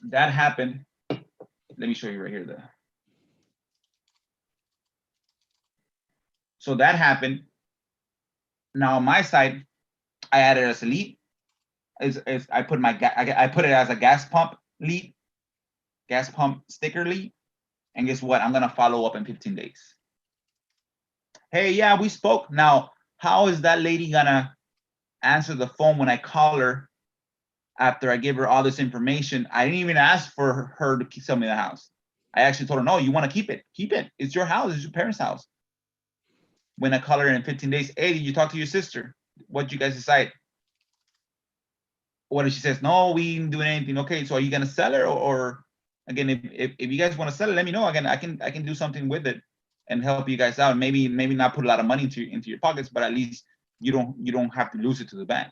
that happened. Let me show you right here. So that happened. Now on my side, I added as a lead. I put it as a gas pump lead, gas pump sticker lead. And guess what? I'm gonna follow up in 15 days. Hey, yeah, we spoke. Now, how is that lady gonna answer the phone when I call her after I give her all this information? I didn't even ask for her to sell me the house. I actually told her, no, you want to keep it. Keep it. It's your house. It's your parents' house. When I call her in 15 days, hey, did you talk to your sister? What'd you guys decide? What if she says, no, we didn't do anything? Okay, so are you gonna sell her, or again, if you guys want to sell it, let me know. Again, I can do something with it and help you guys out. Maybe not put a lot of money into your pockets, but at least you don't have to lose it to the bank.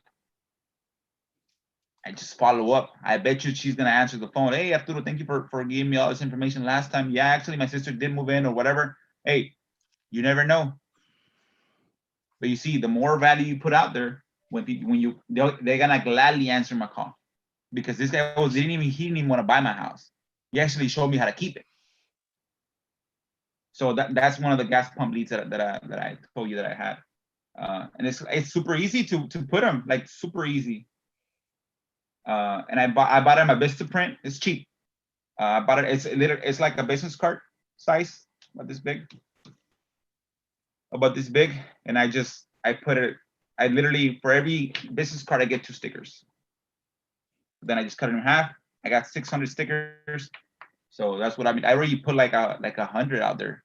I just follow up. I bet you she's gonna answer the phone. Hey, Arturo, thank you for giving me all this information last time. Yeah, actually, my sister did move in or whatever. Hey, you never know. But you see, the more value you put out there, they're gonna gladly answer my call, because this guy he didn't even want to buy my house. He actually showed me how to keep it. So that's one of the gas pump leads that I told you that I had, and it's super easy to put them, like super easy. And I bought it on my Vistaprint. It's cheap. I bought it. It's like a business card size, about this big, and I put it. I literally, for every business card, I get 2 stickers. Then I just cut it in half. I got 600 stickers. So that's what I mean. I already put like 100 out there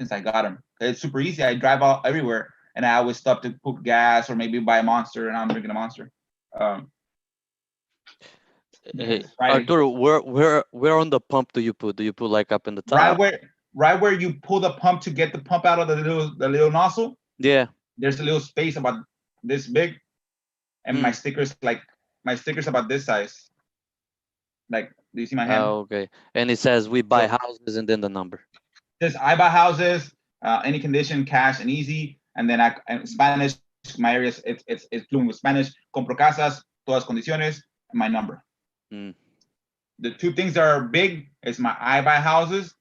since I got them. It's super easy. I drive out everywhere, and I always stop to put gas or maybe buy a Monster, and I'm drinking a Monster. Hey, Right. Arturo, where on the pump do you put? Do you put like up in the top? Right where you pull the pump to get the pump out of the little nozzle. Yeah. There's a little space about this big, and my stickers about this size. Like, do you see my hand? Oh, okay. And it says we buy houses and then the number. Says I buy houses, any condition, cash and easy. And then in Spanish, my area it's fluent with Spanish. Compro casas, todas condiciones, and my number. The 2 things that are big is my I buy houses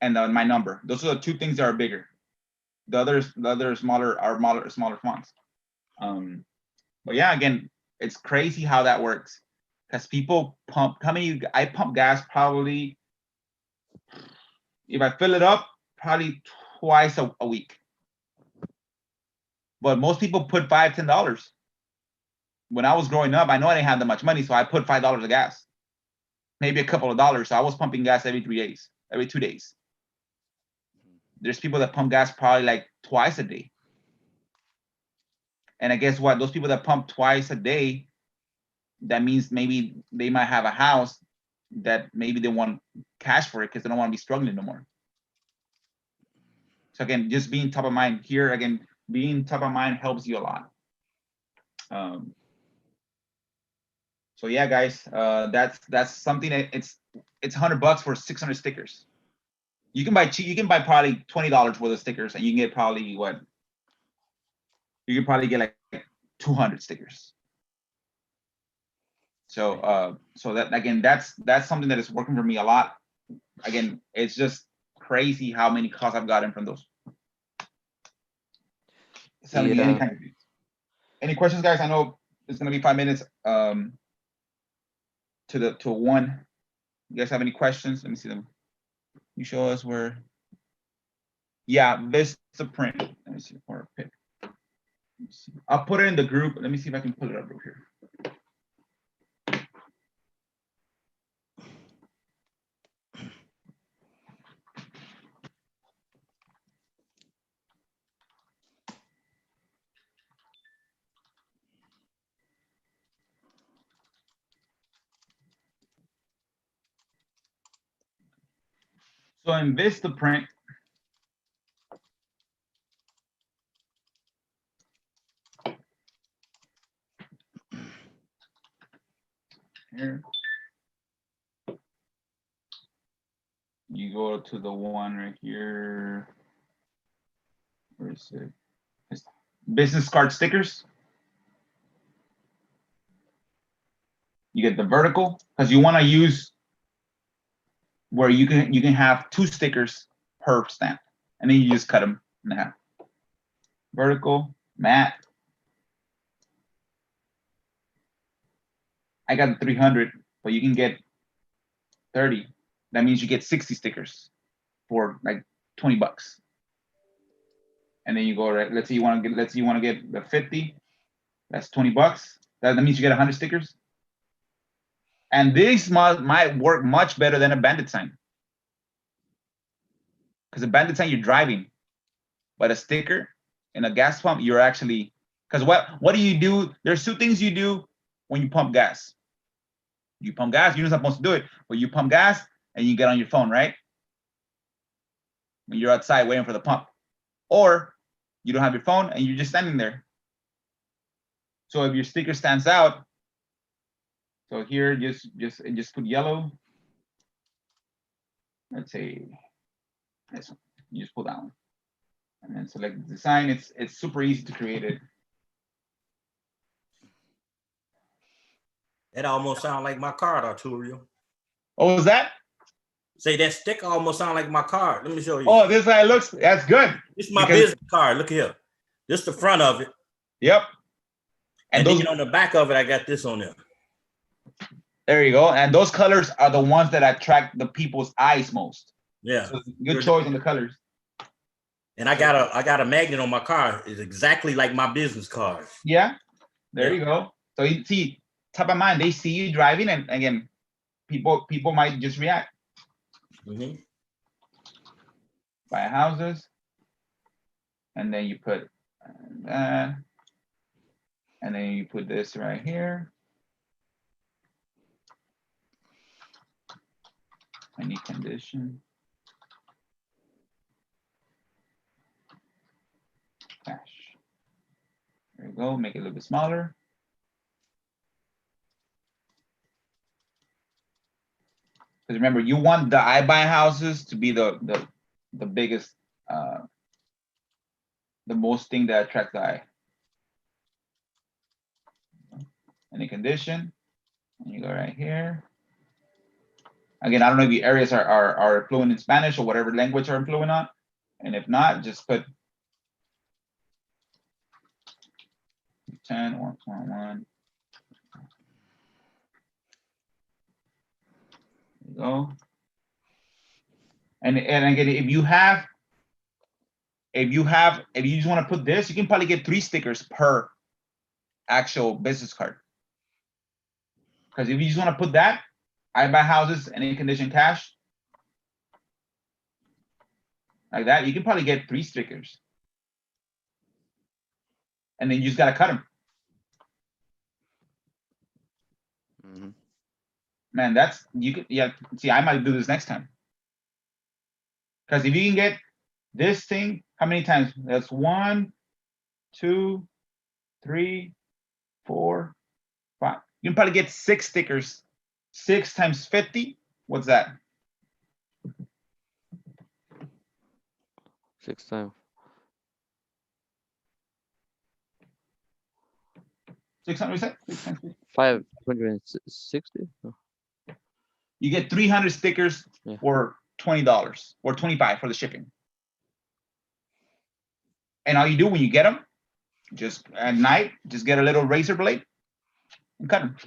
and my number. Those are the 2 things that are bigger. The other smaller are smaller fonts. But yeah, again, it's crazy how that works, because people pump. I pump gas probably, if I fill it up, probably twice a week. But most people put $5, $10. When I was growing up, I know I didn't have that much money, so I put $5 of gas, maybe a couple of dollars. So I was pumping gas every 3 days, every 2 days. There's people that pump gas probably like twice a day. And I guess what? Those people that pump twice a day, that means maybe they might have a house that maybe they want cash for it because they don't want to be struggling no more. So again, just being top of mind here, again, being top of mind helps you a lot. So yeah, guys, that's something that it's $100 for 600 stickers. You can buy cheap. You can buy probably $20 worth of stickers, and you can get probably what? You can probably get like 200 stickers. So so that again, that's something that is working for me a lot. Again, it's just crazy how many calls I've gotten from those. Sending me any Yeah. kind of things. Any questions, guys? I know it's gonna be 5 minutes. To one. You guys have any questions? Let me see them. You show us where. Yeah, Vistaprint. Let me see or pick. I'll put it in the group. Let me see if I can pull it up over here. So in Vistaprint, here, you go to the one right here. Where is it? It's business card stickers. You get the vertical because you want to use where you can have 2 stickers per stamp, and then you just cut them in half. Vertical, matte. I got 300, but you can get 30. That means you get 60 stickers for like $20. And then you go right. Let's say you want to get the 50. That's $20. That means you get 100 stickers. And this might work much better than a bandit sign. Because a bandit sign, you're driving. But a sticker in a gas pump, you're actually, because what do you do? There's 2 things you do when you pump gas. You pump gas, you're not supposed to do it, but you pump gas and you get on your phone, right? When you're outside waiting for the pump. Or you don't have your phone and you're just standing there. So if your sticker stands out, so here just put yellow. Let's say this one. You just pull that one. And then select the design. It's super easy to create it. That almost sound like my card, Arturo. Oh, was that? Say that sticker almost sound like my card. Let me show you. Oh, this is how it looks. That's good. This is my because- business card. Look here. This is the front of it. Yep. And those, then on the back of it, I got this on there. there you go. And those colors are the ones that attract the people's eyes most. Yeah. So good choice on the colors. And I got a magnet on my car. It's exactly like my business card. Yeah. There Yeah. you go. So you see, top of mind, they see you driving, and again, people might just react. Mm-hmm. Buy houses, and then you put that, and then you put this right here. Any condition. Cash. There you go. Make it a little bit smaller. Because remember, you want the iBuy houses to be the biggest, the most thing that attracts the eye. Any condition, and you go right here. Again, I don't know if your areas are fluent in Spanish or whatever language are fluent on, and if not, just put 10 or 1. There you go. And again, if you just want to put this, you can probably get 3 stickers per actual business card. Because if you just want to put that, I buy houses, any condition cash, like that, you can probably get 3 stickers. And then you just gotta cut them. Mm-hmm. Man, that's you can, yeah. See, I might do this next time. Because if you can get this thing, how many times? That's 1, 2, 3, 4, 5. You can probably get 6 stickers. 6 times 50. What's that? 6 times. 600, 660? 560? No. You get 300 stickers Yeah. for $20 or 25 for the shipping. And all you do when you get them, just at night, just get a little razor blade and cut them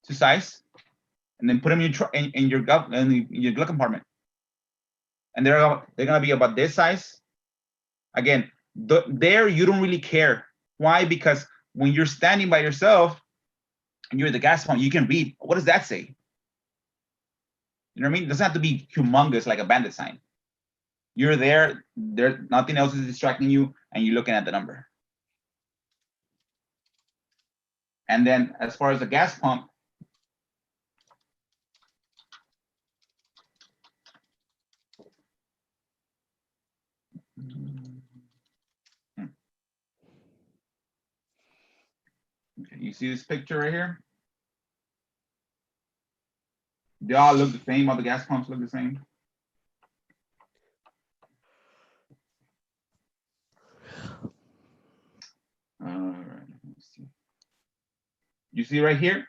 to size, and then put them in your glove compartment. And they're gonna be about this size. Again, there you don't really care. Why? Because when you're standing by yourself and you're at the gas pump, you can read, what does that say? You know what I mean? It doesn't have to be humongous like a bandit sign. You're there, nothing else is distracting you, and you're looking at the number. And then as far as the gas pump, okay, you see this picture right here? They all look the same, all the gas pumps look the same. All right, let's see. You see right here,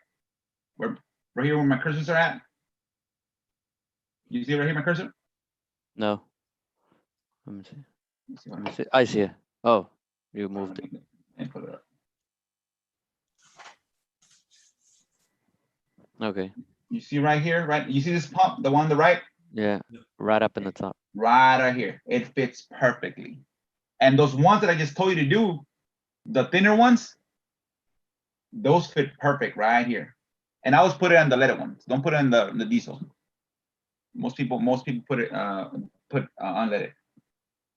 right here where my cursors are at? You see right here my cursor? No. Let me see. Let's see Let what me see. I see it. Oh, you moved it. and put it up. Okay. You see right here, right? You see this pump, the one on the right? Yeah. Right up in the top. Right here. It fits perfectly. And those ones that I just told you to do, the thinner ones, those fit perfect right here. And I always put it on the leaded ones. Don't put it in the diesel. Most people put it unleaded.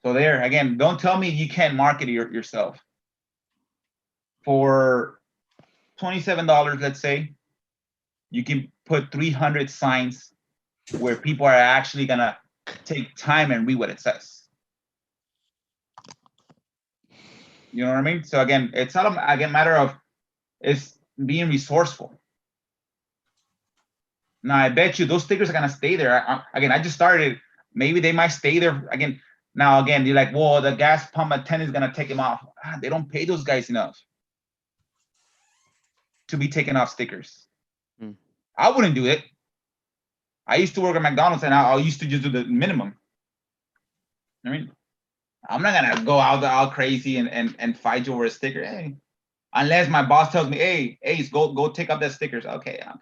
So there, again, don't tell me you can't market it yourself. For $27, let's say, you can put 300 signs where people are actually gonna take time and read what it says. You know what I mean? So again, it's not a matter of it's being resourceful. Now I bet you those stickers are gonna stay there. Again, I just started. Maybe they might stay there again. Now again, you're like, whoa, the gas pump attendant is gonna take them off. They don't pay those guys enough to be taking off stickers. I wouldn't do it. I used to work at McDonald's and I used to just do the minimum. I mean, I'm not gonna go out all crazy and fight you over a sticker. Hey, unless my boss tells me, hey, Ace, go take up that stickers. Okay. I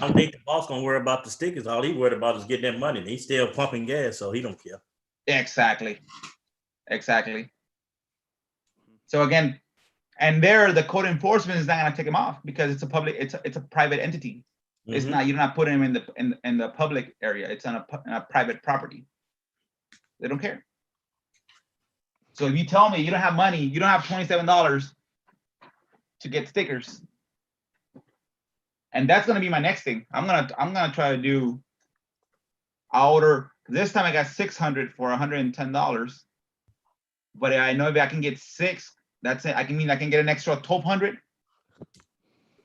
don't think the boss gonna worry about the stickers. All he worried about is getting that money. And he's still pumping gas, so he don't care. Exactly. So again, and there the code enforcement is not gonna take them off because it's a public, it's a private entity. It's not, you're not putting them in the public area. It's on a private property. They don't care. So if you tell me you don't have money, you don't have $27 to get stickers, and that's gonna be my next thing. I'm gonna try to do. I'll order this time. I got 600 for $110, but I know if I can get 6, that's it. I can get an extra 1,200,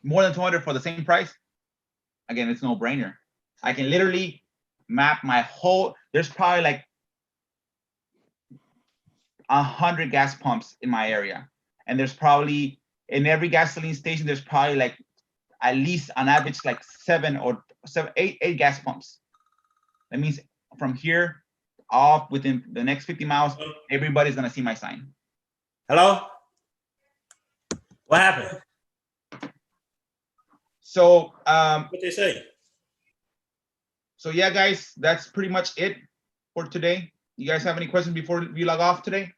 more than 200 for the same price. Again, it's no brainer. I can literally map my whole. There's probably like 100 gas pumps in my area, and there's probably in every gasoline station there's probably like at least on average like 8 gas pumps. That means from here off within the next 50 miles, everybody's gonna see my sign. Hello? What happened? So What they say? so yeah, guys, that's pretty much it for today. You guys have any questions before we log off today?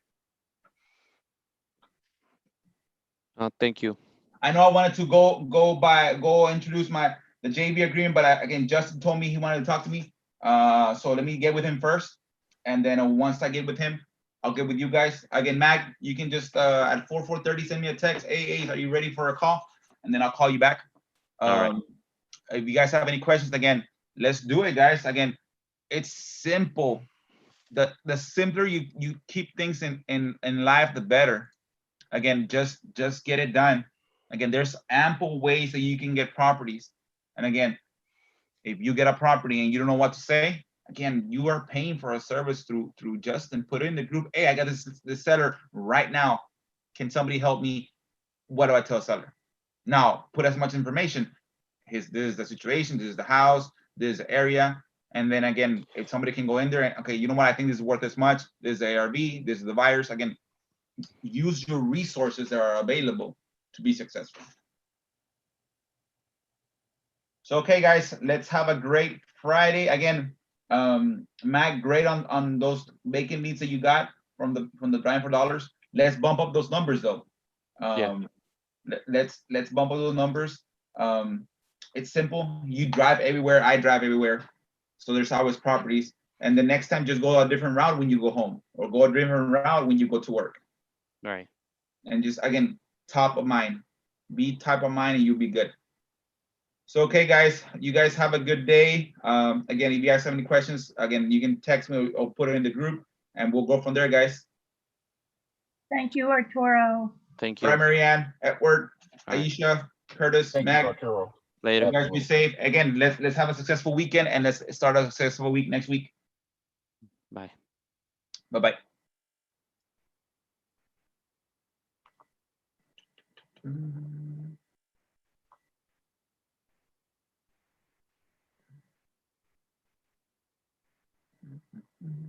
Thank you. I know I wanted to go introduce the JV agreement, but again, Justin told me he wanted to talk to me. So let me get with him first, and then once I get with him, I'll get with you guys. Again, Mag, you can just at 4:30 send me a text. Hey, are you ready for a call? And then I'll call you back. All right. If you guys have any questions, again, let's do it, guys. Again, it's simple. The simpler you keep things in life, the better. Again, just get it done. Again, there's ample ways that you can get properties. And again, If you get a property and you don't know what to say, again, you are paying for a service through Justin. Put it in the group. Hey, I got this seller right now. Can somebody help me? What do I tell a seller? Now, put as much information. This is the situation. This is the house. This is the area. And then again, if somebody can go in there and, okay, you know what? I think this is worth this much. This is the ARV. This is the buyers. Again, use your resources that are available to be successful. So, okay, guys, let's have a great Friday. Again, Mac, great on those vacant leads that you got from the Drive for Dollars. Let's bump up those numbers though. Let's bump up those numbers. It's simple. You drive everywhere. I drive everywhere. So there's always properties. And the next time, just go a different route when you go home, or go a different route when you go to work. Right. And just, again, top of mind. Be top of mind and you'll be good. So, okay, guys, you guys have a good day. Again, if you guys have any questions, again, you can text me or put it in the group, and we'll go from there, guys. Thank you, Arturo. Thank you. All right, Marianne, Edward, All right. Aisha, Curtis, Thank you, Mac. Arturo. Later. You guys be safe. Again, let's have a successful weekend, and let's start a successful week next week. Bye. Bye-bye.